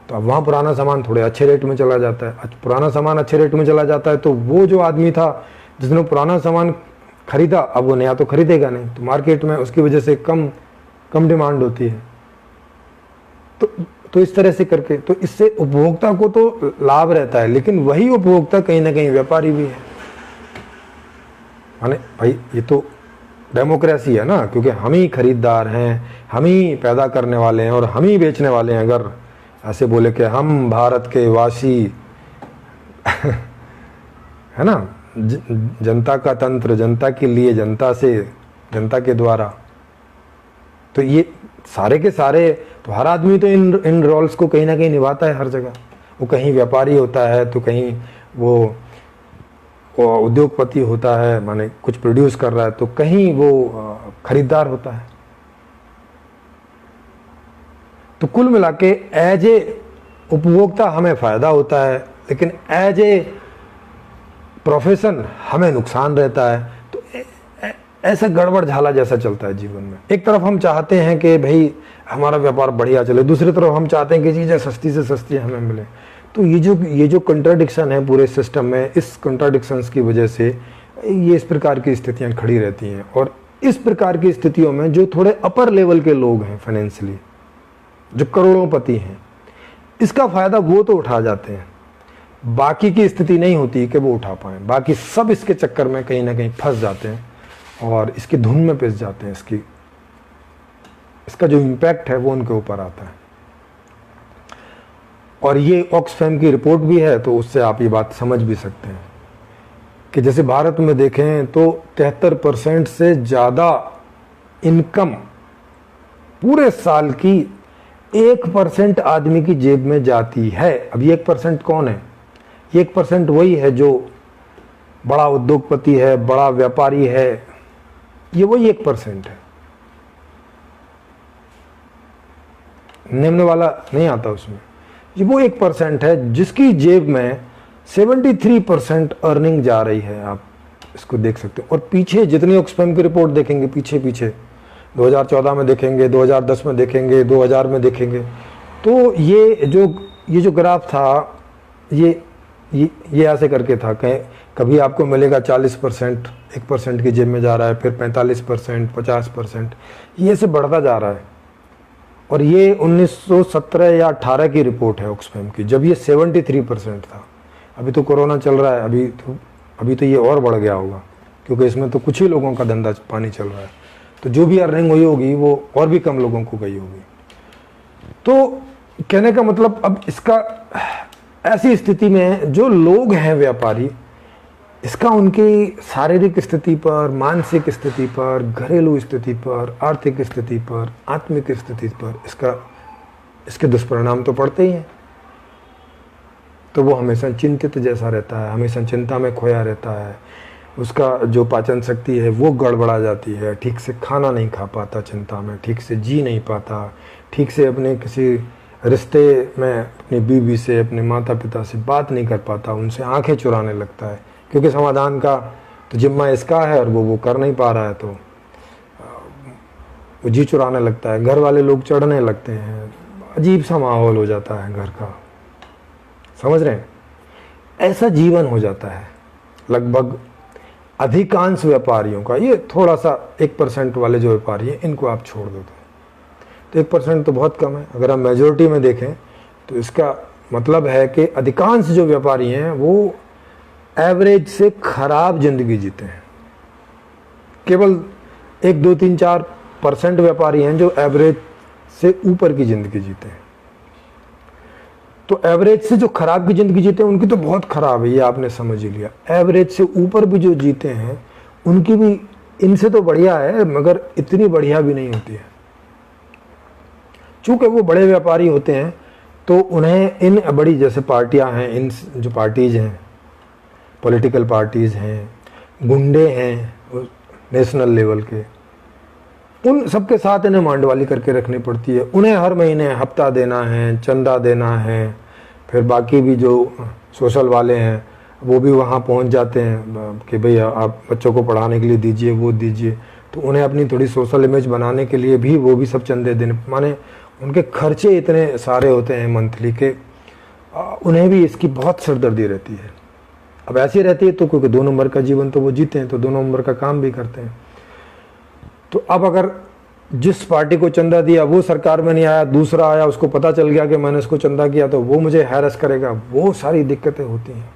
तो अब वहाँ पुराना सामान थोड़े अच्छे रेट में चला जाता है। पुराना सामान अच्छे रेट में चला जाता है, तो वो जो आदमी था जिसने पुराना सामान खरीदा, अब वो नया तो खरीदेगा नहीं, तो मार्केट में उसकी वजह से कम डिमांड होती है। तो इस तरह से करके, तो इससे उपभोक्ता को तो लाभ रहता है, लेकिन वही उपभोक्ता कहीं ना कहीं व्यापारी भी है। माने भाई ये तो डेमोक्रेसी है ना, क्योंकि हम ही खरीदार हैं, हम ही पैदा करने वाले हैं और हम ही बेचने वाले हैं। अगर ऐसे बोले कि हम भारत के वासी है ना, जनता का तंत्र, जनता के लिए, जनता से, जनता के द्वारा, तो ये सारे के सारे, तो हर आदमी तो इन रोल्स को कहीं ना कहीं निभाता है हर जगह। वो कहीं व्यापारी होता है, तो कहीं वो उद्योगपति होता है, माने कुछ प्रोड्यूस कर रहा है, तो कहीं वो खरीदार होता है। तो कुल मिला के एज ए उपभोक्ता हमें फायदा होता है, लेकिन एज ए प्रोफेशन हमें नुकसान रहता है। तो ऐसा गड़बड़ झाला जैसा चलता है जीवन में। एक तरफ हम चाहते हैं कि भाई हमारा व्यापार बढ़िया चले, दूसरी तरफ हम चाहते हैं कि चीज़ें सस्ती से सस्ती हमें मिले। तो ये जो कंट्राडिक्शन है पूरे सिस्टम में, इस कंट्राडिक्शंस की वजह से ये इस प्रकार की स्थितियां खड़ी रहती हैं। और इस प्रकार की स्थितियों में जो थोड़े अपर लेवल के लोग हैं फाइनेंशियली, जो करोड़ोंपति हैं, इसका फायदा वो तो उठा जाते हैं, बाकी की स्थिति नहीं होती कि वो उठा पाएं। बाकी सब इसके चक्कर में कहीं ना कहीं फंस जाते हैं और इसकी धुन में पिस जाते हैं। इसका जो इम्पैक्ट है वो उनके ऊपर आता है। और ये ऑक्सफैम की रिपोर्ट भी है, तो उससे आप ये बात समझ भी सकते हैं कि जैसे भारत में देखें तो 73% से ज़्यादा इनकम पूरे साल की 1% आदमी की जेब में जाती है। अब ये 1% कौन है? 1% वही है जो बड़ा उद्योगपति है, बड़ा व्यापारी है, ये वही 1% है, निम्न वाला नहीं आता उसमें। ये वो 1% है जिसकी जेब में 73% अर्निंग जा रही है। आप इसको देख सकते हो। और पीछे जितनी ऑक्सफैम की रिपोर्ट देखेंगे, पीछे 2014 में देखेंगे, 2010 में देखेंगे, 2000 में देखेंगे, तो ये जो ग्राफ था ये ऐसे करके था। कभी आपको मिलेगा 40%, 1% की जेब में जा रहा है, फिर 45%, 50%, ये ऐसे बढ़ता जा रहा है। और ये 1917 या 18 की रिपोर्ट है ऑक्सफैम की, जब ये 73% था। अभी तो कोरोना चल रहा है, अभी तो ये और बढ़ गया होगा, क्योंकि इसमें तो कुछ ही लोगों का धंधा पानी चल रहा है। तो जो भी अर्निंग हुई होगी वो और भी कम लोगों को गई होगी। तो कहने का मतलब, अब इसका ऐसी स्थिति में जो लोग हैं व्यापारी, इसका उनकी शारीरिक स्थिति पर, मानसिक स्थिति पर, घरेलू स्थिति पर, आर्थिक स्थिति पर, आत्मिक स्थिति पर इसके दुष्परिणाम तो पड़ते ही हैं। तो वो हमेशा चिंतित जैसा रहता है, हमेशा चिंता में खोया रहता है। उसका जो पाचन शक्ति है वो गड़बड़ा जाती है, ठीक से खाना नहीं खा पाता चिंता में, ठीक से जी नहीं पाता, ठीक से अपने किसी रिश्ते में अपनी बीवी से, अपने माता पिता से बात नहीं कर पाता, उनसे आंखें चुराने लगता है, क्योंकि समाधान का तो जिम्मा इसका है और वो कर नहीं पा रहा है, तो वो जी चुराने लगता है। घर वाले लोग चढ़ने लगते हैं, अजीब सा माहौल हो जाता है घर का, समझ रहे हैं? ऐसा जीवन हो जाता है लगभग अधिकांश व्यापारियों का। ये थोड़ा सा 1% वाले जो व्यापारी हैं, इनको आप छोड़ दो तो 1% तो बहुत कम है। अगर हम मेजोरिटी में देखें तो इसका मतलब है कि अधिकांश जो व्यापारी हैं वो एवरेज से खराब जिंदगी जीते हैं। केवल 1, 2, 3, 4% व्यापारी हैं जो एवरेज से ऊपर की जिंदगी जीते हैं। तो एवरेज से जो खराब की जिंदगी जीते हैं उनकी तो बहुत खराब है, ये आपने समझ ही लिया। एवरेज से ऊपर भी जो जीते हैं उनकी भी इनसे तो बढ़िया है, मगर इतनी बढ़िया भी नहीं होती है। चूंकि वो बड़े व्यापारी होते हैं तो उन्हें इन बड़ी जैसे पार्टियां हैं, इन जो पार्टीज हैं, पॉलिटिकल पार्टीज हैं, गुंडे हैं नेशनल लेवल के, उन सबके साथ इन्हें मांडवाली करके रखनी पड़ती है। उन्हें हर महीने हफ्ता देना है, चंदा देना है, फिर बाकी भी जो सोशल वाले हैं वो भी वहाँ पहुँच जाते हैं कि भाई आप बच्चों को पढ़ाने के लिए दीजिए, वो दीजिए। तो उन्हें अपनी थोड़ी सोशल इमेज बनाने के लिए भी वो भी सब चंदे देने, माने उनके खर्चे इतने सारे होते हैं मंथली के, उन्हें भी इसकी बहुत सिरदर्दी रहती है। अब ऐसी रहती है तो क्योंकि 2 नंबर का जीवन तो वो जीते हैं, तो 2 नंबर का काम भी करते हैं। तो अब अगर जिस पार्टी को चंदा दिया वो सरकार में नहीं आया, दूसरा आया, उसको पता चल गया कि मैंने उसको चंदा किया, तो वो मुझे हैरेस करेगा, वो सारी दिक्कतें होती हैं।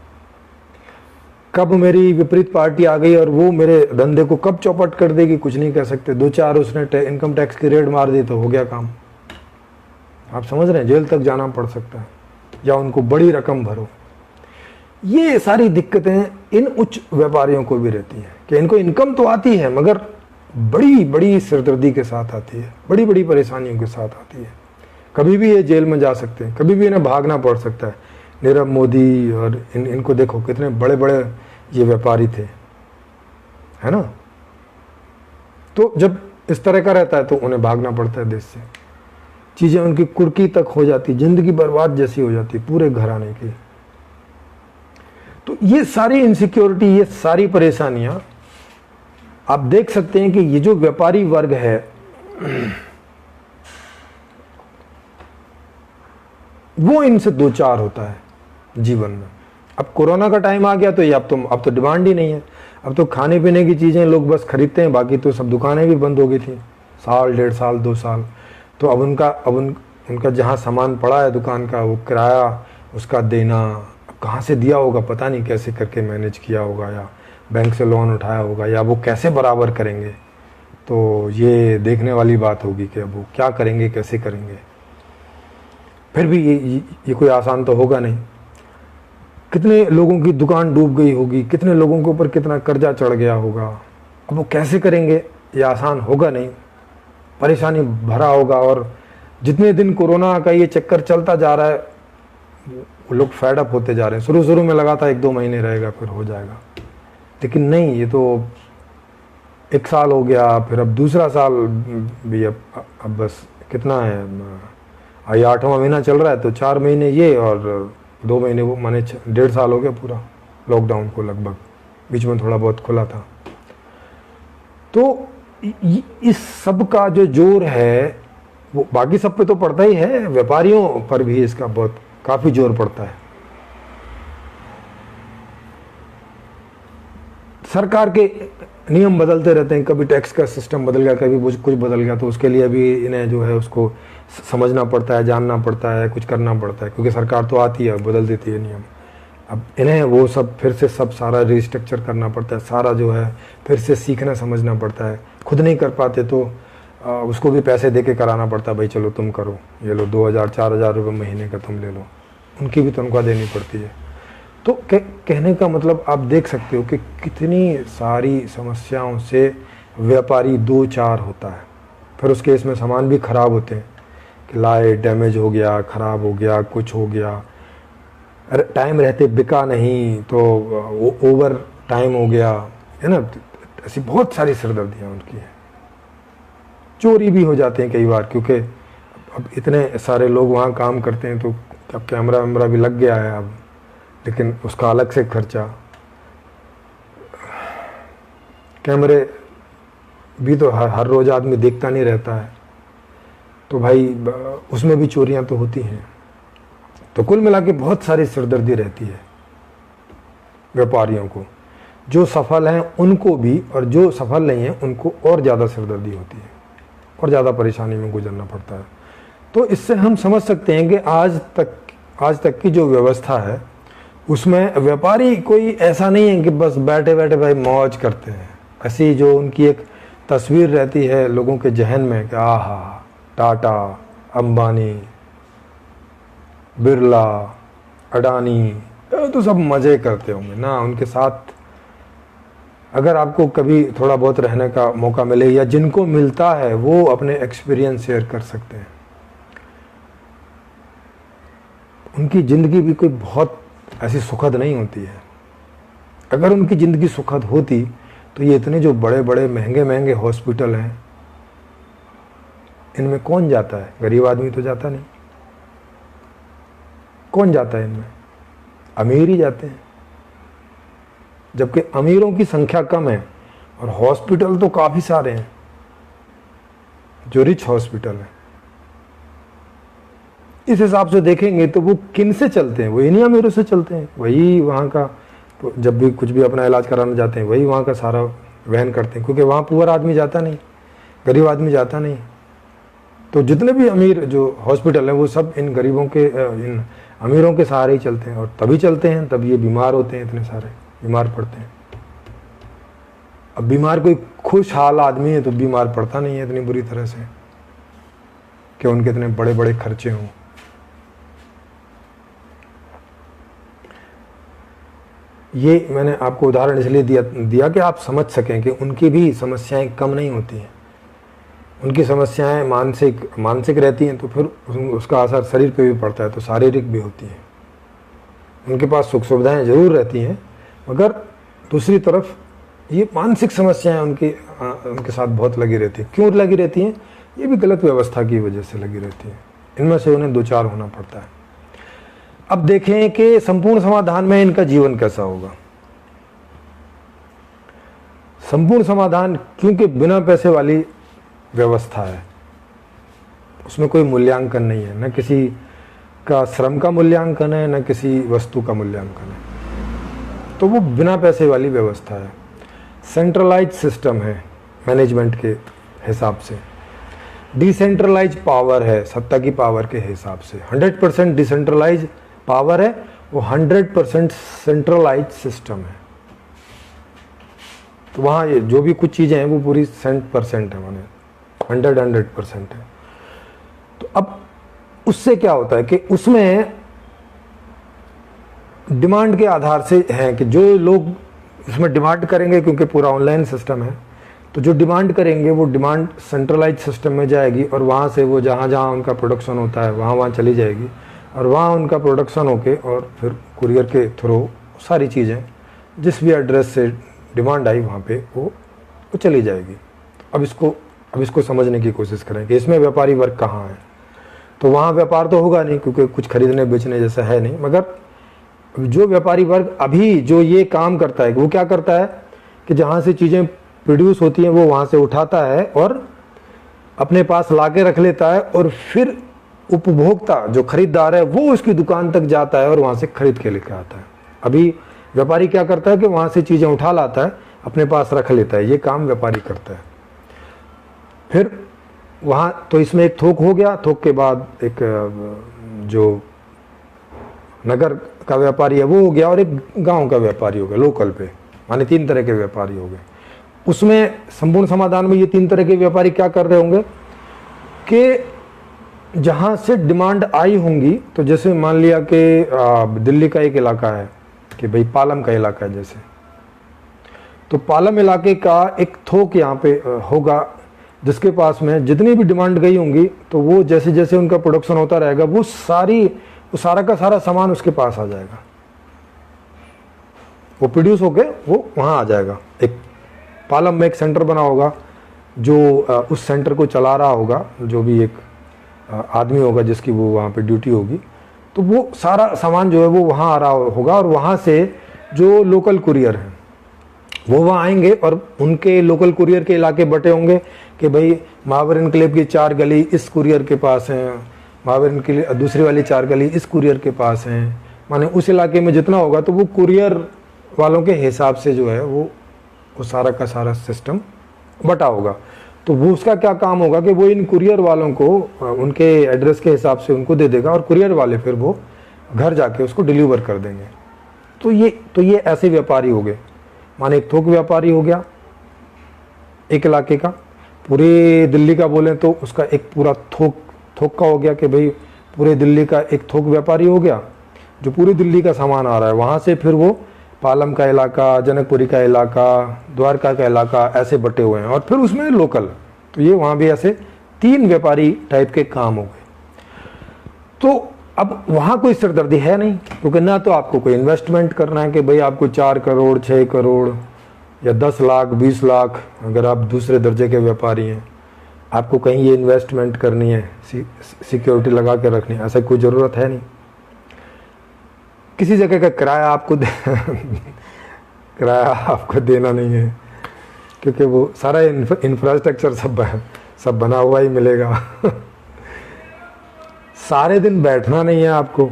कब मेरी विपरीत पार्टी आ गई और वो मेरे धंधे को कब चौपट कर देगी कुछ नहीं कह सकते। 2-4 उसने इनकम टैक्स की रेड मार दी तो हो गया काम। आप समझ रहे हैं, जेल तक जाना पड़ सकता है या उनको बड़ी रकम भरो। ये सारी दिक्कतें इन उच्च व्यापारियों को भी रहती हैं कि इनको इनकम तो आती है मगर बड़ी बड़ी सिरदर्दी के साथ आती है, बड़ी बड़ी परेशानियों के साथ आती है। कभी भी ये जेल में जा सकते हैं, कभी भी इन्हें भागना पड़ सकता है। नीरव मोदी और इनको देखो कितने बड़े बड़े ये व्यापारी थे, है ना। तो जब इस तरह का रहता है तो उन्हें भागना पड़ता है देश से, चीजें उनकी कुर्की तक हो जाती, जिंदगी बर्बाद जैसी हो जाती पूरे घराने की। तो ये सारी इनसिक्योरिटी, ये सारी परेशानियां आप देख सकते हैं कि ये जो व्यापारी वर्ग है वो इनसे दो चार होता है जीवन में। अब कोरोना का टाइम आ गया तो ये अब तो डिमांड ही नहीं है। अब तो खाने पीने की चीजें लोग बस खरीदते हैं, बाकी तो सब दुकानें भी बंद हो गई थी साल, 1.5 साल, 2 साल। तो अब उनका जहाँ सामान पड़ा है दुकान का, वो किराया उसका देना, अब कहाँ से दिया होगा पता नहीं, कैसे करके मैनेज किया होगा, या बैंक से लोन उठाया होगा, या वो कैसे बराबर करेंगे। तो ये देखने वाली बात होगी कि अब वो क्या करेंगे, कैसे करेंगे। फिर भी ये कोई आसान तो होगा नहीं। कितने लोगों की दुकान डूब गई होगी, कितने लोगों के ऊपर कितना कर्जा चढ़ गया होगा। अब वो कैसे करेंगे, ये आसान होगा नहीं, परेशानी भरा होगा। और जितने दिन कोरोना का ये चक्कर चलता जा रहा है, वो लोग फेड अप होते जा रहे हैं। शुरू में लगा था 1-2 महीने रहेगा फिर हो जाएगा, लेकिन नहीं, ये तो 1 साल हो गया, फिर अब दूसरा साल भी अब बस कितना है, ये 8वां महीना चल रहा है, तो 4 महीने ये और 2 महीने वो, माने 1.5 साल हो गया पूरा लॉकडाउन को लगभग, बीच में थोड़ा बहुत खुला था। तो इस सब का जो जोर है वो बाकी सब पे तो पड़ता ही है, व्यापारियों पर भी इसका बहुत काफी जोर पड़ता है। सरकार के नियम बदलते रहते हैं, कभी टैक्स का सिस्टम बदल गया, कभी कुछ बदल गया, तो उसके लिए भी इन्हें जो है उसको समझना पड़ता है, जानना पड़ता है, कुछ करना पड़ता है, क्योंकि सरकार तो आती है, बदल देती है नियम। अब इन्हें वो सब फिर से सब सारा रिस्ट्रक्चर करना पड़ता है, सारा जो है फिर से सीखना समझना पड़ता है। खुद नहीं कर पाते तो उसको भी पैसे दे के कराना पड़ता है, भाई चलो तुम करो, ये लो 2,000-4,000 रुपये महीने का तुम ले लो, उनकी भी तनख्वाह देनी पड़ती है। तो कहने का मतलब आप देख सकते हो कि कितनी सारी समस्याओं से व्यापारी 2-4 होता है। फिर उस केस में सामान भी खराब होते हैं कि लाए डैमेज हो गया, खराब हो गया, कुछ हो गया, टाइम रहते बिका नहीं तो ओवर टाइम हो गया, है ना। ऐसी बहुत सारी सिरदर्दियाँ उनकी हैं। चोरी भी हो जाते हैं कई बार, क्योंकि अब इतने सारे लोग वहाँ काम करते हैं, तो अब कैमरा वैमरा भी लग गया है अब, लेकिन उसका अलग से खर्चा। कैमरे भी तो हर रोज आदमी देखता नहीं रहता है, तो भाई उसमें भी चोरियां तो होती हैं। तो कुल मिला के बहुत सारी सिरदर्दी रहती है व्यापारियों को। जो सफल हैं उनको भी, और जो सफल नहीं है उनको और ज़्यादा सिरदर्दी होती है और ज़्यादा परेशानी में गुजरना पड़ता है। तो इससे हम समझ सकते हैं कि आज तक की जो व्यवस्था है उसमें व्यापारी कोई ऐसा नहीं है कि बस बैठे बैठे भाई मौज करते हैं। ऐसी जो उनकी एक तस्वीर रहती है लोगों के जहन में कि आहा, टाटा, अंबानी, बिरला, अडानी, तो सब मज़े करते होंगे ना। उनके साथ अगर आपको कभी थोड़ा बहुत रहने का मौका मिले, या जिनको मिलता है वो अपने एक्सपीरियंस शेयर कर सकते हैं। उनकी ज़िंदगी भी कोई बहुत ऐसी सुखद नहीं होती है। अगर उनकी ज़िंदगी सुखद होती तो ये इतने जो बड़े बड़े महंगे हॉस्पिटल हैं, इनमें कौन जाता है? गरीब आदमी तो जाता नहीं। कौन जाता है इनमें? अमीर ही जाते हैं, जबकि अमीरों की संख्या कम है और हॉस्पिटल तो काफ़ी सारे हैं जो रिच हॉस्पिटल हैं। इस हिसाब से देखेंगे तो वो किन से चलते हैं? वो इन्हीं अमीरों से चलते हैं। वही वहाँ का, तो जब भी कुछ भी अपना इलाज कराने जाते हैं वही वहाँ का सारा वहन करते हैं, क्योंकि वहाँ पुअर आदमी जाता नहीं, गरीब आदमी जाता नहीं। तो जितने भी अमीर जो हॉस्पिटल हैं वो सब इन गरीबों के, इन अमीरों के सहारे ही चलते हैं। और तभी चलते हैं तब ये बीमार होते हैं, इतने सारे बीमार पड़ते हैं। अब बीमार कोई खुशहाल आदमी है तो बीमार पड़ता नहीं है इतनी बुरी तरह से कि उनके इतने बड़े बड़े खर्चे हों। ये मैंने आपको उदाहरण इसलिए दिया कि आप समझ सकें कि उनकी भी समस्याएं कम नहीं होती हैं। उनकी समस्याएं मानसिक रहती हैं, तो फिर उसका असर शरीर पे भी पड़ता है, तो शारीरिक भी होती है। उनके पास सुख सुविधाएं जरूर रहती हैं, मगर दूसरी तरफ ये मानसिक समस्याएं उनके साथ बहुत लगी रहती हैं। क्यों लगी रहती हैं? ये भी गलत व्यवस्था की वजह से लगी रहती हैं। इनमें से उन्हें दो चार होना पड़ता है। अब देखें कि संपूर्ण समाधान में इनका जीवन कैसा होगा। संपूर्ण समाधान क्योंकि बिना पैसे वाली व्यवस्था है, उसमें कोई मूल्यांकन नहीं है, न किसी का श्रम का मूल्यांकन है, न किसी वस्तु का मूल्यांकन है, तो वो बिना पैसे वाली व्यवस्था है। सेंट्रलाइज सिस्टम है मैनेजमेंट के हिसाब से, डिसेंट्रलाइज पावर है सत्ता की पावर के हिसाब से। 100% डिसेंट्रलाइज पावर है, वो 100% सेंट्रलाइज सिस्टम है। तो वहाँ ये जो भी कुछ चीज़ें हैं वो पूरी 100% है, माने 100% है। तो अब उससे क्या होता है कि उसमें डिमांड के आधार से है कि जो लोग उसमें डिमांड करेंगे, क्योंकि पूरा ऑनलाइन सिस्टम है, तो जो डिमांड करेंगे वो डिमांड सेंट्रलाइज सिस्टम में जाएगी और वहाँ से वो जहाँ जहाँ उनका प्रोडक्शन होता है वहाँ चली जाएगी और वहाँ उनका प्रोडक्शन होके और फिर कुरियर के थ्रू सारी चीज़ें जिस भी एड्रेस से डिमांड आई वहाँ पे वो चली जाएगी। अब इसको समझने की कोशिश करें कि इसमें व्यापारी वर्ग कहाँ है। तो वहाँ व्यापार तो होगा नहीं, क्योंकि कुछ खरीदने बेचने जैसा है नहीं, मगर जो व्यापारी वर्ग अभी जो ये काम करता है वो क्या करता है कि जहाँ से चीज़ें प्रोड्यूस होती हैं वो वहाँ से उठाता है और अपने पास ला के रख लेता है, और फिर उपभोक्ता जो खरीदार है वो उसकी दुकान तक जाता है और वहाँ से खरीद के लेकर आता है। अभी व्यापारी क्या करता है कि वहाँ से चीज़ें उठा लाता है, अपने पास रख लेता है, ये काम व्यापारी करता है। फिर वहाँ तो इसमें एक थोक हो गया, थोक के बाद एक जो नगर का व्यापारी है वो हो गया और एक गांव का व्यापारी हो गया, लोकल पे, माने 3 तरह के व्यापारी हो गए। उसमें संपूर्ण समाधान में ये 3 तरह के व्यापारी क्या कर रहे होंगे कि जहाँ से डिमांड आई होंगी, तो जैसे मान लिया कि दिल्ली का एक इलाका है कि भाई पालम का इलाका है जैसे, तो पालम इलाके का एक थोक यहाँ पे होगा जिसके पास में जितनी भी डिमांड गई होंगी, तो वो जैसे जैसे उनका प्रोडक्शन होता रहेगा वो सारा का सारा सामान उसके पास आ जाएगा, वो प्रोड्यूस होके वो वहाँ आ जाएगा। एक पालम में एक सेंटर बना होगा जो उस सेंटर को चला रहा होगा, जो भी एक आदमी होगा जिसकी वो वहाँ पे ड्यूटी होगी, तो वो सारा सामान जो है वो वहाँ आ रहा होगा और वहाँ से जो लोकल कुरियर हैं वो वहाँ आएंगे और उनके लोकल कुरियर के इलाके बटे होंगे कि भाई महावर इनकलेव की 4 गली इस कुरियर के पास हैं, महावर इनकलेव दूसरी वाली 4 गली इस कुरियर के पास हैं, माने उस इलाके में जितना होगा तो वो कुरियर वालों के हिसाब से जो है वो सारा का सारा सिस्टम बटा होगा। तो वो उसका क्या काम होगा कि वो इन कुरियर वालों को उनके एड्रेस के हिसाब से उनको दे देगा और कुरियर वाले फिर वो घर जाके उसको डिलीवर कर देंगे। तो ये ऐसे व्यापारी हो गए, माने एक थोक व्यापारी हो गया एक इलाके का, पूरे दिल्ली का बोलें तो उसका एक पूरा थोक का हो गया कि भाई पूरे दिल्ली का एक थोक व्यापारी हो गया जो पूरी दिल्ली का सामान आ रहा है, वहाँ से फिर वो पालम का इलाका, जनकपुरी का इलाका, द्वारका का इलाका ऐसे बटे हुए हैं और फिर उसमें लोकल, तो ये वहाँ भी ऐसे 3 व्यापारी टाइप के काम हो गए। तो अब वहाँ कोई सिरदर्दी है नहीं, क्योंकि ना तो आपको कोई इन्वेस्टमेंट करना है कि भाई आपको 4 करोड़ 6 करोड़ या 10 लाख 20 लाख, अगर आप दूसरे दर्जे के व्यापारी हैं, आपको कहीं ये इन्वेस्टमेंट करनी है, सिक्योरिटी लगा के रखनी है, ऐसा कोई ज़रूरत है नहीं। किसी जगह का किराया आपको देना नहीं है, क्योंकि वो सारा इंफ्रास्ट्रक्चर सब बना हुआ ही मिलेगा। सारे दिन बैठना नहीं है आपको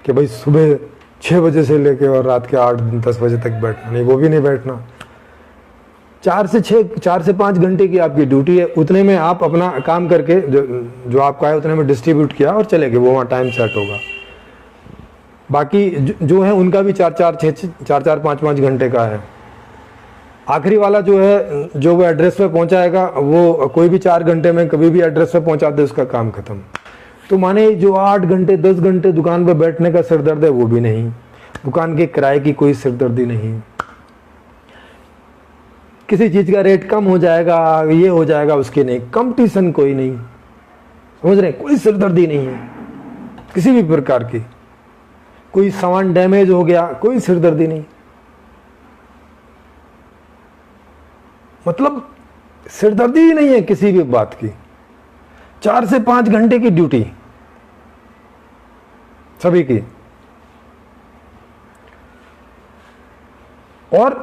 कि भाई सुबह 6 बजे से लेके और रात के 8-10 बजे तक बैठना नहीं, वो भी नहीं बैठना। 4 से 5 घंटे की आपकी ड्यूटी है, उतने में आप अपना काम करके जो आपका है उतने में डिस्ट्रीब्यूट किया और चले गए, वो वहाँ टाइम सेट होगा। बाकी जो है उनका भी 4-4 5-5 घंटे का है। आखिरी वाला जो है जो वो एड्रेस पे पहुंचाएगा, वो कोई भी 4 घंटे में कभी भी एड्रेस पे पहुंचा दे उसका काम खत्म। तो माने जो 8 घंटे 10 घंटे दुकान पे बैठने का सिरदर्द है वो भी नहीं, दुकान के किराए की कोई सिरदर्दी नहीं, किसी चीज़ का रेट कम हो जाएगा ये हो जाएगा उसकी नहीं, कंपटीशन कोई नहीं, समझ रहे, कोई सिरदर्दी नहीं है किसी भी प्रकार की। कोई सामान डैमेज हो गया कोई सिरदर्दी नहीं, मतलब सिरदर्दी ही नहीं है किसी भी बात की। 4 से 5 घंटे की ड्यूटी सभी की, और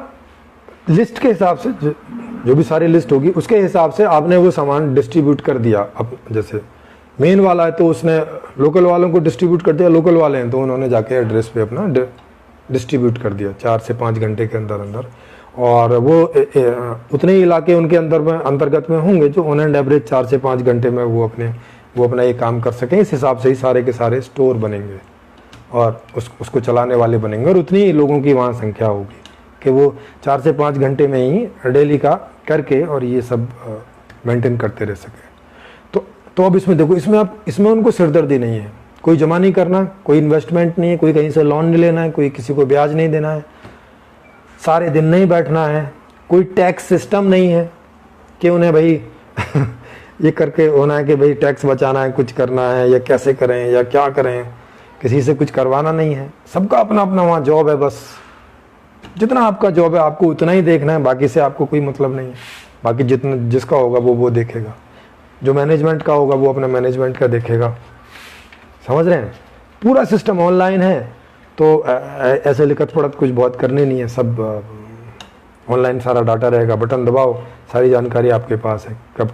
लिस्ट के हिसाब से जो भी सारी लिस्ट होगी उसके हिसाब से आपने वो सामान डिस्ट्रीब्यूट कर दिया। अब जैसे मेन वाला है तो उसने लोकल वालों को डिस्ट्रीब्यूट कर दिया, लोकल वाले हैं तो उन्होंने जाके एड्रेस पे अपना डिस्ट्रीब्यूट कर दिया 4 से 5 घंटे के अंदर अंदर। और वो उतने ही इलाके उनके अंदर में अंतर्गत में होंगे जो ऑन एंड एवरेज 4 से 5 घंटे में वो अपना ये काम कर सकें। इस हिसाब से ही सारे के सारे स्टोर बनेंगे और उसको चलाने वाले बनेंगे, और उतनी ही लोगों की वहाँ संख्या होगी कि वो 4 से 5 घंटे में ही डेली का करके और ये सब मेंटेन करते रह सके। तो अब इसमें देखो, इसमें उनको सिरदर्दी नहीं है, कोई जमा नहीं करना, कोई इन्वेस्टमेंट नहीं है, कोई कहीं से लोन नहीं लेना है, कोई किसी को ब्याज नहीं देना है, सारे दिन नहीं बैठना है, कोई टैक्स सिस्टम नहीं है कि उन्हें भाई ये करके होना है कि भाई टैक्स बचाना है, कुछ करना है या कैसे करें या क्या करें, किसी से कुछ करवाना नहीं है। सबका अपना अपना वहाँ जॉब है, बस जितना आपका जॉब है आपको उतना ही देखना है, बाकी से आपको कोई मतलब नहीं है। बाकी जितना जिसका होगा वो देखेगा, जो मैनेजमेंट का होगा वो अपना मैनेजमेंट का देखेगा। समझ रहे हैं? पूरा सिस्टम ऑनलाइन है, तो ऐसे लिखत पढ़त कुछ बहुत करने नहीं है, सब ऑनलाइन सारा डाटा रहेगा, बटन दबाओ सारी जानकारी आपके पास है, कब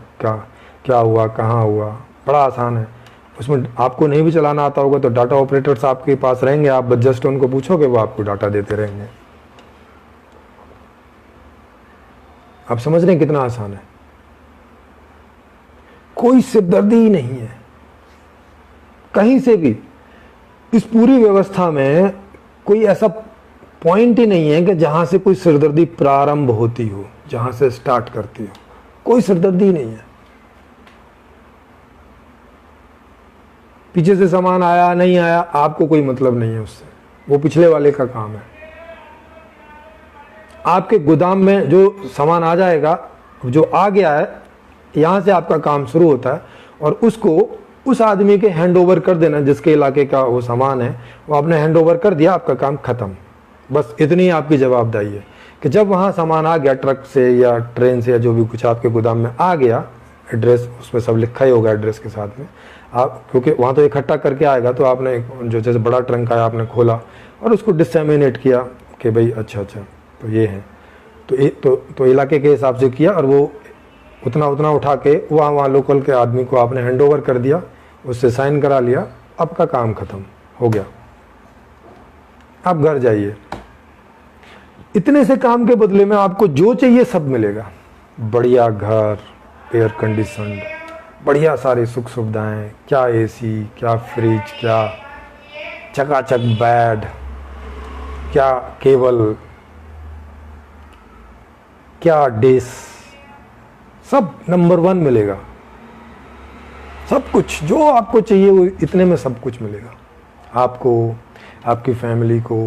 क्या हुआ, कहाँ हुआ, बड़ा आसान है। उसमें आपको नहीं भी चलाना आता होगा तो डाटा ऑपरेटर्स आपके पास रहेंगे, आप जस्ट उनको पूछोगे वो आपको डाटा देते रहेंगे। आप समझ रहे हैं कितना आसान है? कोई सिरदर्दी ही नहीं है कहीं से भी। इस पूरी व्यवस्था में कोई ऐसा पॉइंट ही नहीं है कि जहां से कोई सिरदर्दी प्रारंभ होती हो, जहां से स्टार्ट करती हो, कोई सिरदर्दी नहीं है। पीछे से सामान आया नहीं आया आपको कोई मतलब नहीं है उससे, वो पिछले वाले का काम है। आपके गोदाम में जो सामान आ जाएगा, जो आ गया है, यहां से आपका काम शुरू होता है और उसको उस आदमी के हैंड ओवर कर देना जिसके इलाके का वो सामान है, वो आपने हैंड ओवर कर दिया, आपका काम खत्म। बस इतनी आपकी जवाबदारी है कि जब वहाँ सामान आ गया ट्रक से या ट्रेन से या जो भी कुछ आपके गोदाम में आ गया, एड्रेस उसमें सब लिखा ही होगा एड्रेस के साथ में, आप क्योंकि वहाँ तो इकट्ठा करके आएगा, तो आपने जो जैसे बड़ा ट्रंक आया आपने खोला और उसको डिसमिनेट किया कि भाई अच्छा तो ये है, तो इलाके के हिसाब से किया और वो उतना उठा के वहाँ लोकल के आदमी को आपने हैंड ओवर कर दिया, उससे साइन करा लिया, आपका काम खत्म हो गया, आप घर जाइए। इतने से काम के बदले में आपको जो चाहिए सब मिलेगा। बढ़िया घर, एयर कंडीशनड, बढ़िया सारी सुख सुविधाएं, क्या एसी, क्या फ्रिज, क्या चकाचक बेड, क्या केबल, क्या डिश, सब नंबर 1 मिलेगा। सब कुछ जो आपको चाहिए वो इतने में सब कुछ मिलेगा आपको, आपकी फैमिली को।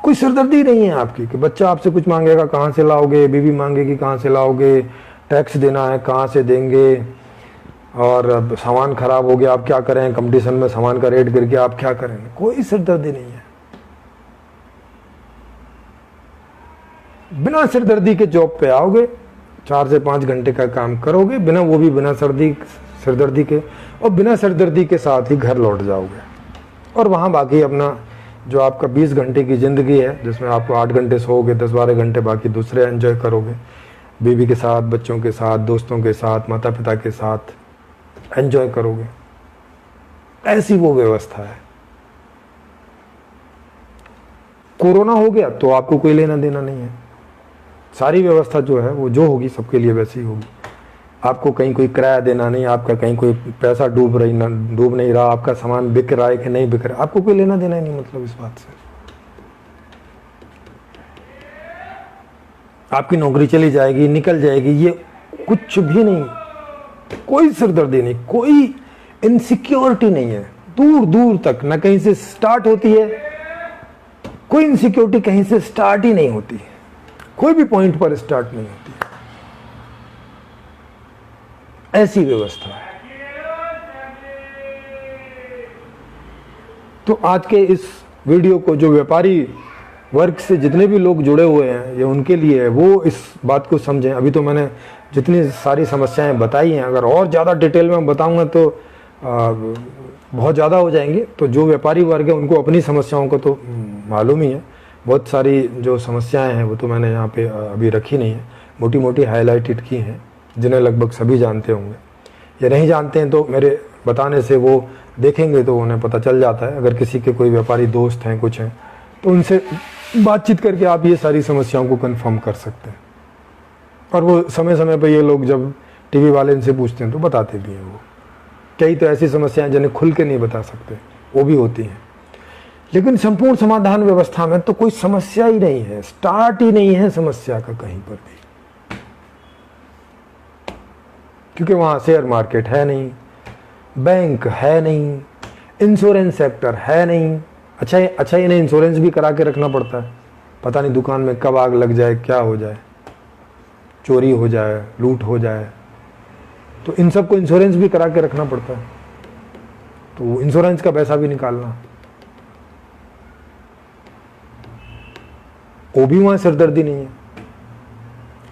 कोई सिरदर्दी नहीं है आपकी कि बच्चा आपसे कुछ मांगेगा कहाँ से लाओगे, बीवी मांगेगी कहाँ से लाओगे, टैक्स देना है कहाँ से देंगे, और सामान खराब हो गया आप क्या करें, कंपटीशन में सामान का रेट गिर गया आप क्या करें। कोई सिरदर्दी नहीं है। बिना सिरदर्दी के जॉब पे आओगे, 4 से 5 घंटे का काम करोगे, बिना सिरदर्दी के, और बिना सिरदर्दी के साथ ही घर लौट जाओगे। और वहाँ बाकी अपना जो आपका 20 घंटे की ज़िंदगी है, जिसमें आपको 8 घंटे सोओगे, 10-12 घंटे बाकी दूसरे एंजॉय करोगे, बीवी के साथ, बच्चों के साथ, दोस्तों के साथ, माता पिता के साथ एंजॉय करोगे। ऐसी वो व्यवस्था है। कोरोना हो गया तो आपको कोई लेना देना नहीं है। सारी व्यवस्था जो है वो जो होगी सबके लिए वैसी होगी। आपको कहीं कोई किराया देना नहीं, आपका कहीं कोई पैसा डूब नहीं रहा, आपका सामान बिक रहा है कि नहीं बिक रहा, आपको कोई लेना देना ही नहीं। मतलब इस बात से आपकी नौकरी चली जाएगी, निकल जाएगी, ये कुछ भी नहीं, कोई सिरदर्दी नहीं, कोई इनसिक्योरिटी नहीं है दूर दूर तक, ना कहीं से स्टार्ट होती है, कोई इनसिक्योरिटी कहीं से स्टार्ट ही नहीं होती, कोई भी पॉइंट पर स्टार्ट नहीं होती। ऐसी व्यवस्था है। तो आज के इस वीडियो को जो व्यापारी वर्ग से जितने भी लोग जुड़े हुए हैं ये उनके लिए है, वो इस बात को समझें। अभी तो मैंने जितनी सारी समस्याएं बताई हैं, अगर और ज़्यादा डिटेल में बताऊंगा तो बहुत ज़्यादा हो जाएंगी। तो जो व्यापारी वर्ग है उनको अपनी समस्याओं को तो मालूम ही है, बहुत सारी जो समस्याएं हैं वो तो मैंने यहाँ पे अभी रखी नहीं है, मोटी मोटी हाईलाइटेड की हैं, जिन्हें लगभग सभी जानते होंगे। ये नहीं जानते हैं तो मेरे बताने से वो देखेंगे तो उन्हें पता चल जाता है। अगर किसी के कोई व्यापारी दोस्त हैं, कुछ हैं, तो उनसे बातचीत करके आप ये सारी समस्याओं को कंफर्म कर सकते हैं। और वो समय समय पर ये लोग जब टीवी वाले इनसे पूछते हैं तो बताते भी हैं। वो कई तो ऐसी समस्याएं जिन्हें खुल के नहीं बता सकते, वो भी होती हैं। लेकिन संपूर्ण समाधान व्यवस्था में तो कोई समस्या ही नहीं है, स्टार्ट ही नहीं है समस्या का कहीं पर भी, क्योंकि वहां शेयर मार्केट है नहीं, बैंक है नहीं, इंश्योरेंस सेक्टर है नहीं। अच्छा इन्हें इंश्योरेंस भी करा के रखना पड़ता है, पता नहीं दुकान में कब आग लग जाए, क्या हो जाए, चोरी हो जाए, लूट हो जाए, तो इन सब को इंश्योरेंस भी करा के रखना पड़ता है। तो इंश्योरेंस का पैसा भी निकालना, वो भी वहां सिरदर्दी नहीं है।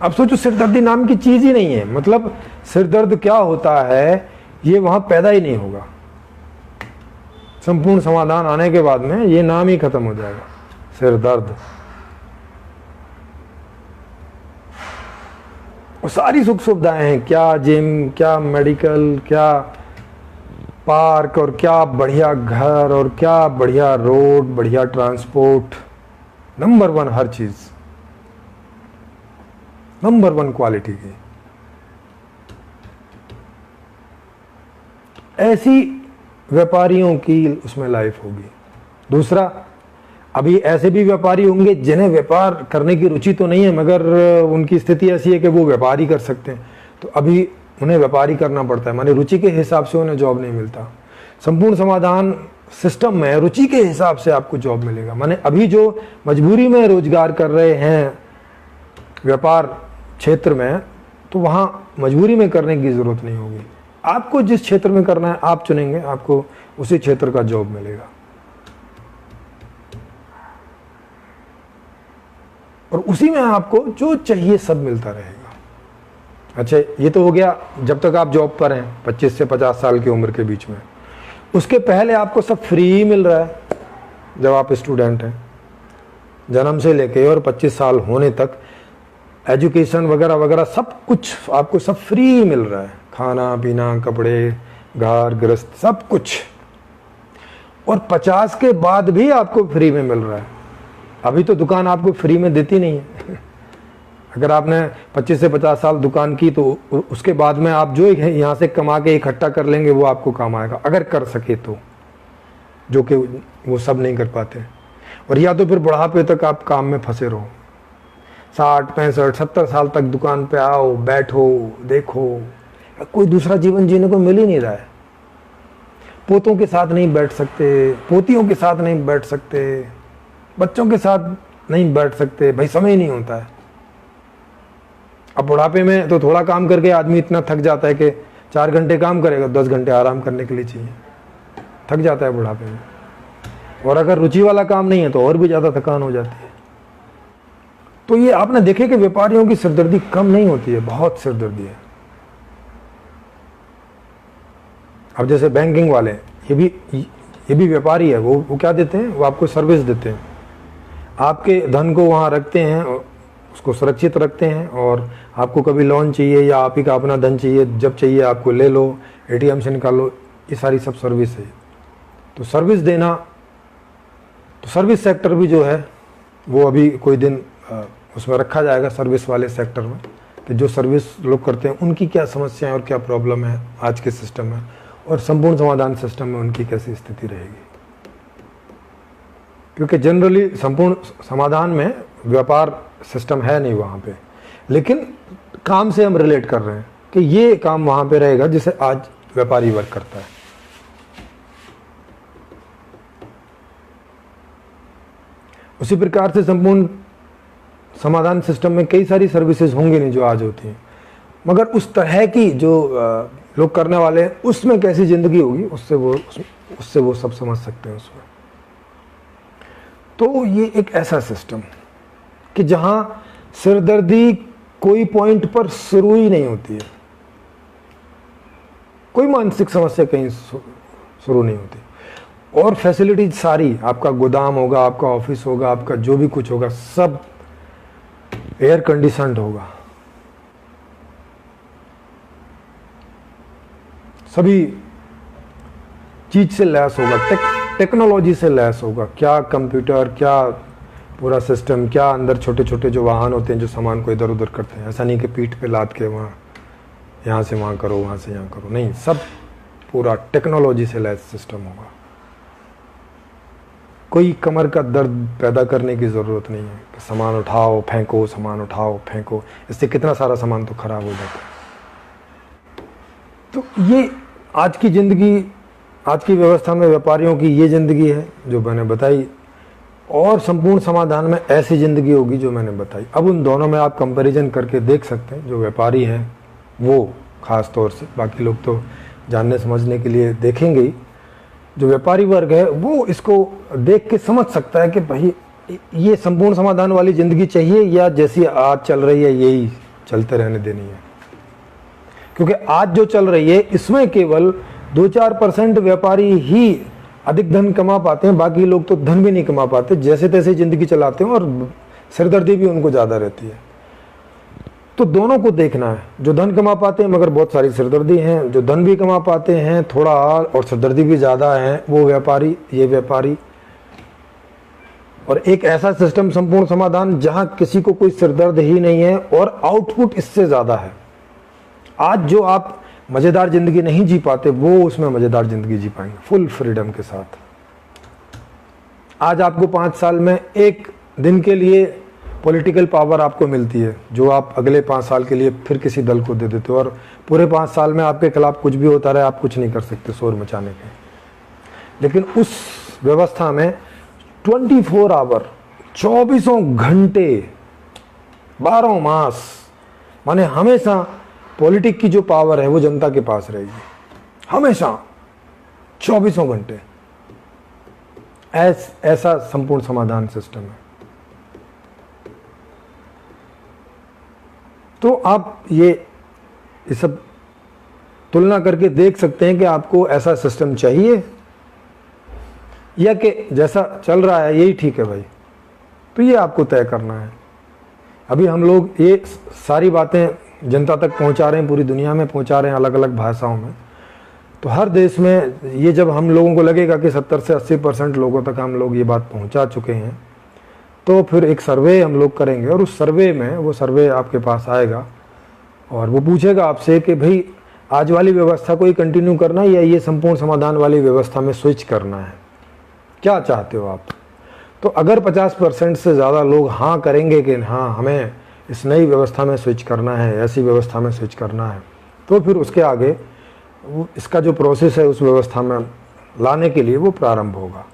अब सोचो, सिरदर्दी नाम की चीज ही नहीं है, मतलब सिरदर्द क्या होता है ये वहां पैदा ही नहीं होगा। संपूर्ण समाधान आने के बाद में ये नाम ही खत्म हो जाएगा, सिरदर्द। और सारी सुख सुविधाएं हैं, क्या जिम, क्या मेडिकल, क्या पार्क, और क्या बढ़िया घर, और क्या बढ़िया रोड, बढ़िया ट्रांसपोर्ट, नंबर 1 हर चीज, नंबर 1 क्वालिटी की। ऐसी व्यापारियों की उसमें लाइफ होगी। दूसरा, अभी ऐसे भी व्यापारी होंगे जिन्हें व्यापार करने की रुचि तो नहीं है, मगर उनकी स्थिति ऐसी है कि वो व्यापार ही कर सकते हैं, तो अभी उन्हें व्यापार ही करना पड़ता है, माने रुचि के हिसाब से उन्हें जॉब नहीं मिलता। संपूर्ण समाधान सिस्टम में रुचि के हिसाब से आपको जॉब मिलेगा। माने अभी जो मजबूरी में रोजगार कर रहे हैं व्यापार क्षेत्र में, तो वहां मजबूरी में करने की जरूरत नहीं होगी। आपको जिस क्षेत्र में करना है आप चुनेंगे, आपको उसी क्षेत्र का जॉब मिलेगा, और उसी में आपको जो चाहिए सब मिलता रहेगा। अच्छा, ये तो हो गया जब तक आप जॉब पर हैं 25 से 50 साल की उम्र के बीच में। उसके पहले आपको सब फ्री मिल रहा है जब आप स्टूडेंट हैं, जन्म से लेके और 25 साल होने तक एजुकेशन वगैरह वगैरह सब कुछ आपको सब फ्री मिल रहा है, खाना पीना, कपड़े, घर गृहस्थ, सब कुछ। और 50 के बाद भी आपको फ्री में मिल रहा है। अभी तो दुकान आपको फ्री में देती नहीं है। अगर आपने 25 से 50 साल दुकान की तो उसके बाद में आप जो यहाँ से कमा के इकट्ठा कर लेंगे वो आपको काम आएगा, अगर कर सके तो, जो कि वो सब नहीं कर पाते। और या तो फिर बुढ़ापे तक आप काम में फंसे रहो, 60, 65, 70 साल तक दुकान पे आओ, बैठो, देखो, कोई दूसरा जीवन जीने को मिल ही नहीं रहा है। पोतों के साथ नहीं बैठ सकते, पोतियों के साथ नहीं बैठ सकते, बच्चों के साथ नहीं बैठ सकते, भाई समय ही नहीं होता है। अब बुढ़ापे में तो थोड़ा काम करके आदमी इतना थक जाता है कि 4 घंटे काम करेगा, 10 घंटे आराम करने के लिए चाहिए, थक जाता है बुढ़ापे में। और अगर रुचि वाला काम नहीं है तो और भी ज़्यादा थकान हो जाती है। तो ये आपने देखे कि व्यापारियों की सिरदर्दी कम नहीं होती है, बहुत सिरदर्दी है। अब जैसे बैंकिंग वाले, ये भी व्यापारी है, वो क्या देते हैं, वो आपको सर्विस देते हैं, आपके धन को वहाँ रखते हैं, उसको सुरक्षित रखते हैं, और आपको कभी लोन चाहिए या आप ही का अपना धन चाहिए, जब चाहिए आपको ले लो, एटीएम से निकालो, ये सारी सब सर्विस है। तो सर्विस देना, तो सर्विस सेक्टर भी जो है वो अभी कोई दिन उसमें रखा जाएगा, सर्विस वाले सेक्टर में, कि जो सर्विस लोग करते हैं उनकी क्या समस्याएं और क्या प्रॉब्लम है आज के सिस्टम में, और संपूर्ण समाधान सिस्टम में उनकी कैसी स्थिति रहेगी। क्योंकि जनरली संपूर्ण समाधान में व्यापार सिस्टम है नहीं वहाँ पे, लेकिन काम से हम रिलेट कर रहे हैं कि ये काम वहाँ पे रहेगा जिसे आज व्यापारी वर्क करता है। उसी प्रकार से संपूर्ण समाधान सिस्टम में कई सारी सर्विसेज होंगी नहीं जो आज होती हैं, मगर उस तरह की जो लोग करने वाले हैं उसमें कैसी ज़िंदगी होगी उससे वो सब समझ सकते हैं उसमें। तो ये एक ऐसा सिस्टम कि जहां सिरदर्दी कोई पॉइंट पर शुरू ही नहीं होती है, कोई मानसिक समस्या कहीं शुरू नहीं होती, और फैसिलिटीज सारी, आपका गोदाम होगा, आपका ऑफिस होगा, आपका जो भी कुछ होगा सब एयर कंडीशनड होगा, सभी चीज से लैस होगा, टेक्नोलॉजी से लैस होगा, क्या कंप्यूटर, क्या पूरा सिस्टम, क्या अंदर छोटे छोटे जो वाहन होते हैं जो सामान को इधर उधर करते हैं। ऐसा नहीं कि पीठ पे लाद के वहाँ यहाँ से वहाँ करो, वहाँ से यहाँ करो, नहीं, सब पूरा टेक्नोलॉजी से लैस सिस्टम होगा। कोई कमर का दर्द पैदा करने की ज़रूरत नहीं है कि सामान उठाओ फेंको, सामान उठाओ फेंको, इससे कितना सारा सामान तो खराब हो जाता है। तो ये आज की ज़िंदगी, आज की व्यवस्था में व्यापारियों की ये ज़िंदगी है जो मैंने बताई, और संपूर्ण समाधान में ऐसी ज़िंदगी होगी जो मैंने बताई। अब उन दोनों में आप कंपैरिजन करके देख सकते हैं। जो व्यापारी हैं वो ख़ास तौर से, बाकी लोग तो जानने समझने के लिए देखेंगे ही, जो व्यापारी वर्ग है वो इसको देख के समझ सकता है कि भाई ये संपूर्ण समाधान वाली ज़िंदगी चाहिए या जैसी आज चल रही है यही चलते रहने देनी है। क्योंकि आज जो चल रही है इसमें केवल 2-4% व्यापारी ही अधिक धन कमा पाते हैं, बाकी लोग तो धन भी नहीं कमा पाते, जैसे तैसे ज़िंदगी चलाते हैं और सिरदर्दी भी उनको ज़्यादा रहती है। तो दोनों को देखना है, जो धन कमा पाते हैं मगर बहुत सारी सिरदर्दी हैं, जो धन भी कमा पाते हैं थोड़ा और सिरदर्दी भी ज़्यादा है, वो व्यापारी, ये व्यापारी, और एक ऐसा सिस्टम संपूर्ण समाधान जहाँ किसी को कोई सिरदर्द ही नहीं है और आउटपुट इससे ज़्यादा है। आज जो आप मज़ेदार ज़िंदगी नहीं जी पाते वो उसमें मज़ेदार ज़िंदगी जी पाएंगे फुल फ्रीडम के साथ। आज आपको 5 साल में एक दिन के लिए पॉलिटिकल पावर आपको मिलती है जो आप अगले 5 साल के लिए फिर किसी दल को दे देते हो, और पूरे 5 साल में आपके खिलाफ कुछ भी होता रहे आप कुछ नहीं कर सकते शोर मचाने के। लेकिन उस व्यवस्था में 24 आवर, 24 घंटे, 12 मास, माने हमेशा पॉलिटिक की जो पावर है वो जनता के पास रहेगी, हमेशा 24 घंटे। ऐसा संपूर्ण समाधान सिस्टम है। तो आप ये सब तुलना करके देख सकते हैं कि आपको ऐसा सिस्टम चाहिए या कि जैसा चल रहा है यही ठीक है भाई। तो ये आपको तय करना है। अभी हम लोग ये सारी बातें जनता तक पहुंचा रहे हैं, पूरी दुनिया में पहुंचा रहे हैं, अलग अलग भाषाओं में। तो हर देश में ये जब हम लोगों को लगेगा कि 70 से 80% लोगों तक हम लोग ये बात पहुंचा चुके हैं, तो फिर एक सर्वे हम लोग करेंगे, और उस सर्वे में वो सर्वे आपके पास आएगा और वो पूछेगा आपसे कि भाई आज वाली व्यवस्था को ही कंटिन्यू करना है या ये संपूर्ण समाधान वाली व्यवस्था में स्विच करना है, क्या चाहते हो आप। तो अगर 50% से ज़्यादा लोग हाँ करेंगे कि हाँ हमें इस नई व्यवस्था में स्विच करना है, ऐसी व्यवस्था में स्विच करना है, तो फिर उसके आगे इसका जो प्रोसेस है उस व्यवस्था में लाने के लिए वो प्रारंभ होगा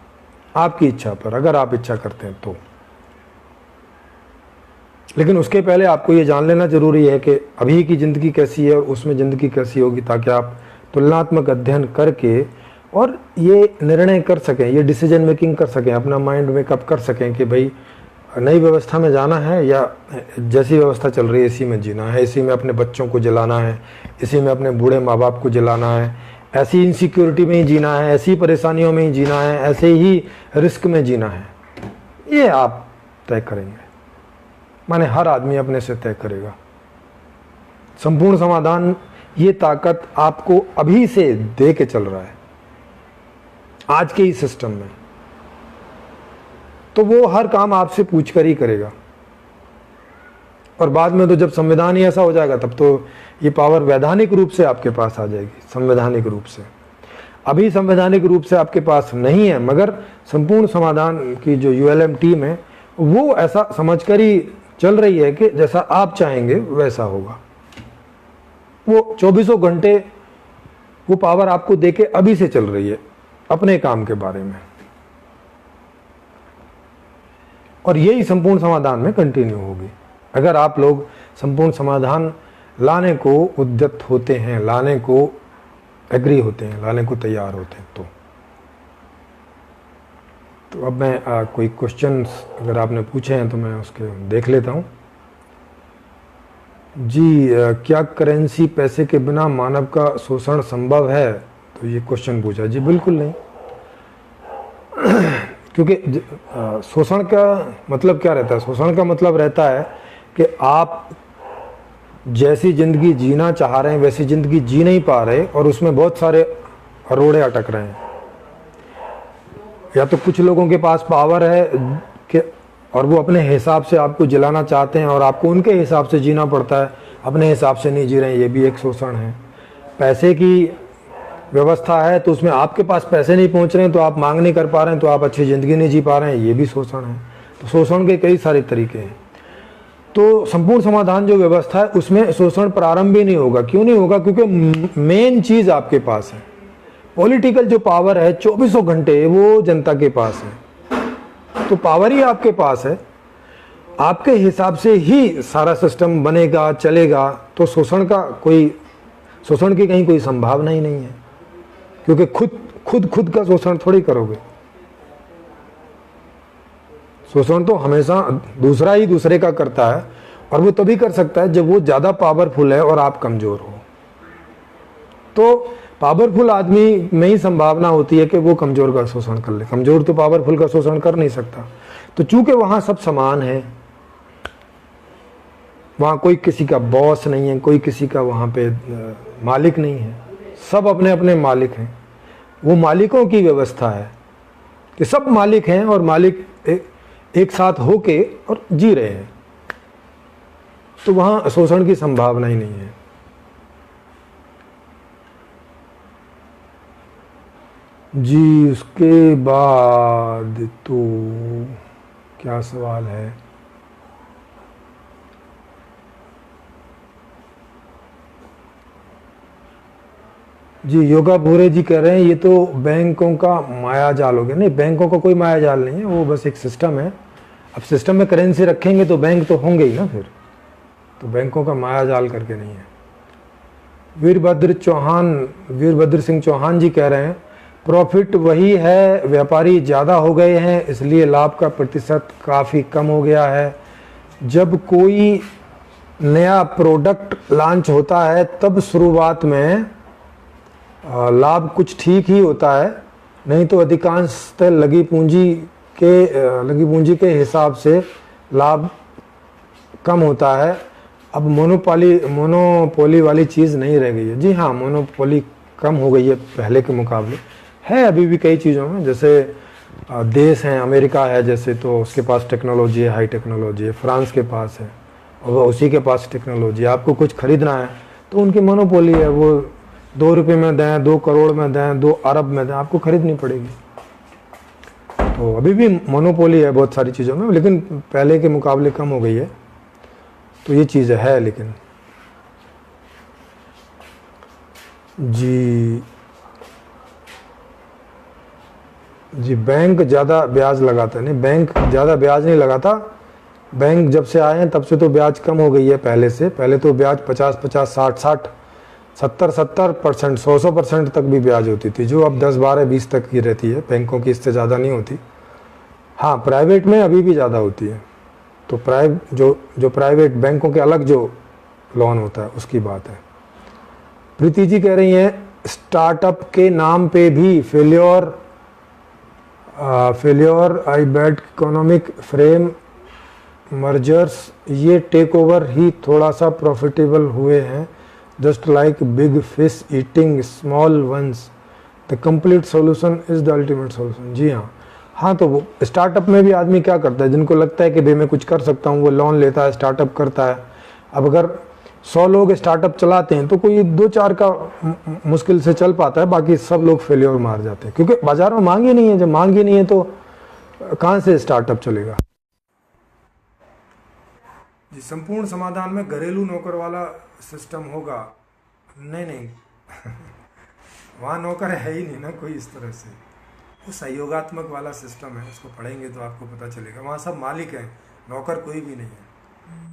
आपकी इच्छा पर, अगर आप इच्छा करते हैं तो। लेकिन उसके पहले आपको ये जान लेना जरूरी है कि अभी की ज़िंदगी कैसी है और उसमें ज़िंदगी कैसी होगी, ताकि आप तुलनात्मक अध्ययन करके और ये निर्णय कर सकें, ये डिसीजन मेकिंग कर सकें, अपना माइंड मेकअप कर सकें कि भाई नई व्यवस्था में जाना है या जैसी व्यवस्था चल रही है इसी में जीना है, इसी में अपने बच्चों को जलाना है, इसी में अपने बूढ़े माँ बाप को जलाना है, ऐसी इनसिक्योरिटी में ही जीना है, ऐसी परेशानियों में ही जीना है, ऐसे ही रिस्क में जीना है। ये आप तय करेंगे, माने हर आदमी अपने से तय करेगा। संपूर्ण समाधान ये ताकत आपको अभी से दे के चल रहा है आज के ही सिस्टम में। तो वो हर काम आपसे पूछ कर ही करेगा, और बाद में तो जब संविधान ही ऐसा हो जाएगा तब तो ये पावर वैधानिक रूप से आपके पास आ जाएगी, संवैधानिक रूप से। अभी संवैधानिक रूप से आपके पास नहीं है, मगर संपूर्ण समाधान की जो ULM टीम है वो ऐसा समझकर ही चल रही है कि जैसा आप चाहेंगे वैसा होगा। वो 24 घंटे वो पावर आपको देके अभी से चल रही है अपने काम के बारे में, और यही संपूर्ण समाधान में कंटिन्यू होगी। अगर आप लोग संपूर्ण समाधान लाने को उद्यत होते हैं, लाने को एग्री होते हैं, लाने को तैयार होते हैं, तो अब मैं कोई क्वेश्चंस अगर आपने पूछे हैं तो मैं उसके देख लेता हूँ। जी, क्या करेंसी पैसे के बिना मानव का शोषण संभव है? तो ये क्वेश्चन पूछा। जी बिल्कुल नहीं, क्योंकि शोषण का मतलब क्या रहता है? शोषण का मतलब रहता है कि आप जैसी ज़िंदगी जीना चाह रहे हैं वैसी ज़िंदगी जी नहीं पा रहे और उसमें बहुत सारे रोड़े अटक रहे हैं। या तो कुछ लोगों के पास पावर है कि और वो अपने हिसाब से आपको जिलाना चाहते हैं और आपको उनके हिसाब से जीना पड़ता है, अपने हिसाब से नहीं जी रहे हैं, ये भी एक शोषण है। पैसे की व्यवस्था है तो उसमें आपके पास पैसे नहीं पहुंच रहे हैं तो आप मांग नहीं कर पा रहे हैं तो आप अच्छी ज़िंदगी नहीं जी पा रहे हैं, ये भी शोषण है। तो शोषण के कई सारे तरीके हैं। तो संपूर्ण समाधान जो व्यवस्था है उसमें शोषण प्रारंभ ही नहीं होगा। क्यों नहीं होगा? क्योंकि मेन चीज़ आपके पास है। पॉलिटिकल जो पावर है 24 घंटे वो जनता के पास है, तो पावर ही आपके पास है, आपके हिसाब से ही सारा सिस्टम बनेगा चलेगा। तो शोषण की कहीं कोई संभावना ही नहीं है, क्योंकि खुद का शोषण थोड़ी करोगे। शोषण तो हमेशा दूसरा ही दूसरे का करता है, और वो तभी कर सकता है जब वो ज़्यादा पावरफुल है और आप कमज़ोर हो। तो पावरफुल आदमी में ही संभावना होती है कि वो कमज़ोर का शोषण कर ले। कमज़ोर तो पावरफुल का शोषण कर नहीं सकता। तो चूंकि वहाँ सब समान है, वहाँ कोई किसी का बॉस नहीं है, कोई किसी का वहाँ पे मालिक नहीं है, सब अपने अपने मालिक हैं। वो मालिकों की व्यवस्था है कि सब मालिक हैं और मालिक एक साथ होके और जी रहे हैं, तो वहाँ शोषण की संभावना ही नहीं है। जी, उसके बाद तो क्या सवाल है? जी, योगा भूरे जी कह रहे हैं ये तो बैंकों का माया जाल हो गया। नहीं, बैंकों का कोई माया जाल नहीं है, वो बस एक सिस्टम है। अब सिस्टम में करेंसी रखेंगे तो बैंक तो होंगे ही ना, फिर तो बैंकों का माया जाल करके नहीं है। वीरभद्र सिंह चौहान जी कह रहे हैं प्रॉफिट वही है, व्यापारी ज़्यादा हो गए हैं इसलिए लाभ का प्रतिशत काफ़ी कम हो गया है। जब कोई नया प्रोडक्ट लॉन्च होता है तब शुरुआत में लाभ कुछ ठीक ही होता है, नहीं तो अधिकांशतः लगी पूंजी के हिसाब से लाभ कम होता है। अब मोनोपोली वाली चीज़ नहीं रह गई है। जी हाँ, मोनोपोली कम हो गई है पहले के मुकाबले। है अभी भी कई चीज़ों में, जैसे देश हैं, अमेरिका है जैसे, तो उसके पास टेक्नोलॉजी है, हाई टेक्नोलॉजी है। फ्रांस के पास है और वह उसी के पास टेक्नोलॉजी है। आपको कुछ खरीदना है तो उनकी मोनोपोली है, वो 2 रुपये में दें, 2 करोड़ में दें, 2 अरब में दें, आपको खरीदनी पड़ेगी। तो अभी भी मोनोपोली है बहुत सारी चीज़ों में, लेकिन पहले के मुकाबले कम हो गई है। तो ये चीज़ है। लेकिन जी बैंक ज़्यादा ब्याज लगाता है। नहीं, बैंक ज़्यादा ब्याज नहीं लगाता। बैंक जब से आए हैं तब से तो ब्याज कम हो गई है पहले से। पहले तो ब्याज 50-50, 60-60, 70-70%, 100% तक भी ब्याज होती थी, जो अब 10-12-20 तक की रहती है। बैंकों की इससे ज़्यादा नहीं होती। हाँ, प्राइवेट में अभी भी ज़्यादा होती है। तो जो प्राइवेट बैंकों के अलग जो लोन होता है उसकी बात है। प्रीति जी कह रही हैं स्टार्टअप के नाम पे भी failure I bad economic frame mergers, ये टेक ओवर ही थोड़ा सा प्रॉफिटेबल हुए हैं, just like big fish eating small ones, the complete solution is the ultimate solution. जी हाँ, तो वो स्टार्टअप में भी आदमी क्या करता है, जिनको लगता है कि भाई मैं कुछ कर सकता हूँ, वो लोन लेता है, स्टार्टअप करता है। अब अगर 100 लोग स्टार्टअप चलाते हैं तो कोई 2-4 का मुश्किल से चल पाता है, बाकी सब लोग फेलियर मार जाते हैं, क्योंकि बाजार में मांग ही नहीं है। जब मांग ही नहीं है तो कहाँ से स्टार्टअप चलेगा। जी, संपूर्ण समाधान में घरेलू नौकर वाला सिस्टम होगा? नहीं वहाँ नौकर है ही नहीं ना कोई इस तरह से। वो सहयोगात्मक वाला सिस्टम है, उसको पढ़ेंगे तो आपको पता चलेगा। वहाँ सब मालिक हैं, नौकर कोई भी नहीं है।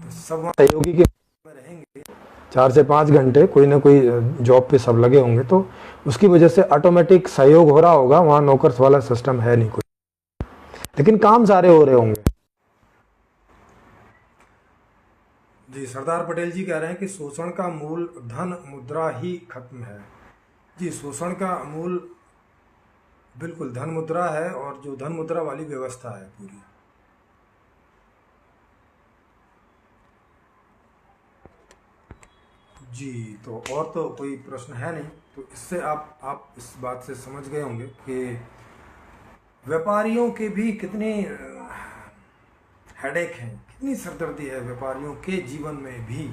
तो सब वहाँ सहयोगी के में रहेंगे 4 से 5 घंटे, कोई ना कोई जॉब पे सब लगे होंगे, तो उसकी वजह से ऑटोमेटिक सहयोग हो रहा होगा। वहाँ नौकर वाला सिस्टम है नहीं कोई। लेकिन काम सारे हो रहे होंगे। जी, सरदार पटेल जी कह रहे हैं कि शोषण का मूल धन मुद्रा ही खत्म है। जी, शोषण का मूल बिल्कुल धन मुद्रा है, और जो धन मुद्रा वाली व्यवस्था है पूरी। जी, तो और तो कोई प्रश्न है नहीं, तो इससे आप इस बात से समझ गए होंगे कि व्यापारियों के भी कितने हेडेक हैं, कितनी सरदर्दी है व्यापारियों के जीवन में भी,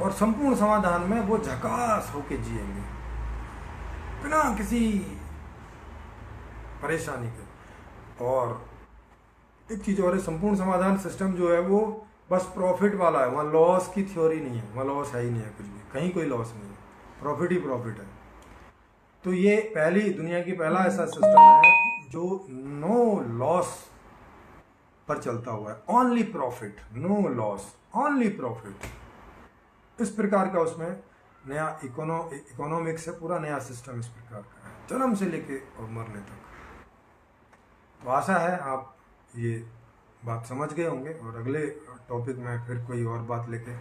और संपूर्ण समाधान में वो झकास होके जिएंगे बिना किसी परेशानी के। और एक चीज़ और है, संपूर्ण समाधान सिस्टम जो है वो बस प्रॉफिट वाला है, वहाँ लॉस की थ्योरी नहीं है, वहाँ लॉस है ही नहीं है, कुछ भी कहीं कोई लॉस नहीं है, प्रॉफिट ही प्रॉफिट है। तो ये पहली दुनिया की पहला ऐसा सिस्टम है जो नो लॉस पर चलता हुआ है, only profit, no loss, only profit. इस प्रकार का उसमें नया इकोनॉमिक्स है, पूरा नया सिस्टम इस प्रकार का है, जन्म से लेके और मरने तक। तो आशा है आप ये बात समझ गए होंगे, और अगले टॉपिक में फिर कोई और बात लेके,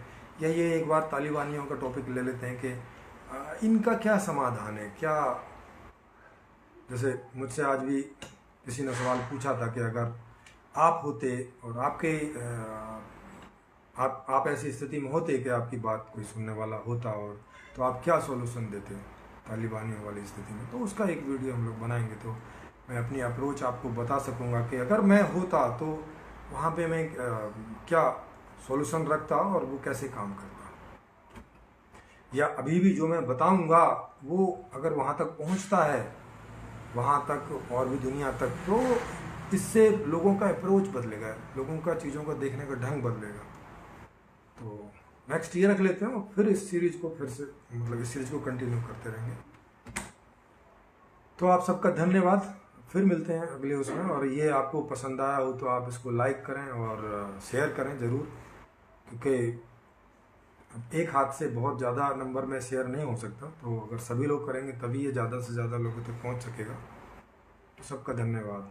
या ये एक बार तालिबानियों का टॉपिक ले लेते हैं कि इनका क्या समाधान है, क्या, जैसे मुझसे आज भी किसी ने सवाल पूछा था कि अगर आप होते और आपके आप ऐसी स्थिति में होते कि आपकी बात कोई सुनने वाला होता, और तो आप क्या सॉल्यूशन देते तालिबानियों वाली स्थिति में। तो उसका एक वीडियो हम लोग बनाएंगे, तो मैं अपनी अप्रोच आपको बता सकूंगा कि अगर मैं होता तो वहाँ पे मैं क्या सॉल्यूशन रखता और वो कैसे काम करता, या अभी भी जो मैं बताऊंगा वो अगर वहाँ तक पहुँचता है, वहाँ तक और भी दुनिया तक, तो इससे लोगों का अप्रोच बदलेगा, लोगों का चीज़ों को देखने का ढंग बदलेगा। तो नेक्स्ट ये रख लेते हैं, और फिर इस सीरीज को फिर से मतलब इस सीरीज को कंटिन्यू करते रहेंगे। तो आप सबका धन्यवाद, फिर मिलते हैं अगले उसमें। और ये आपको पसंद आया हो तो आप इसको लाइक करें और शेयर करें ज़रूर, क्योंकि एक हाथ से बहुत ज़्यादा नंबर में शेयर नहीं हो सकता, तो अगर सभी लोग करेंगे तभी ये ज़्यादा से ज़्यादा लोगों तक पहुंच सकेगा। तो सबका धन्यवाद।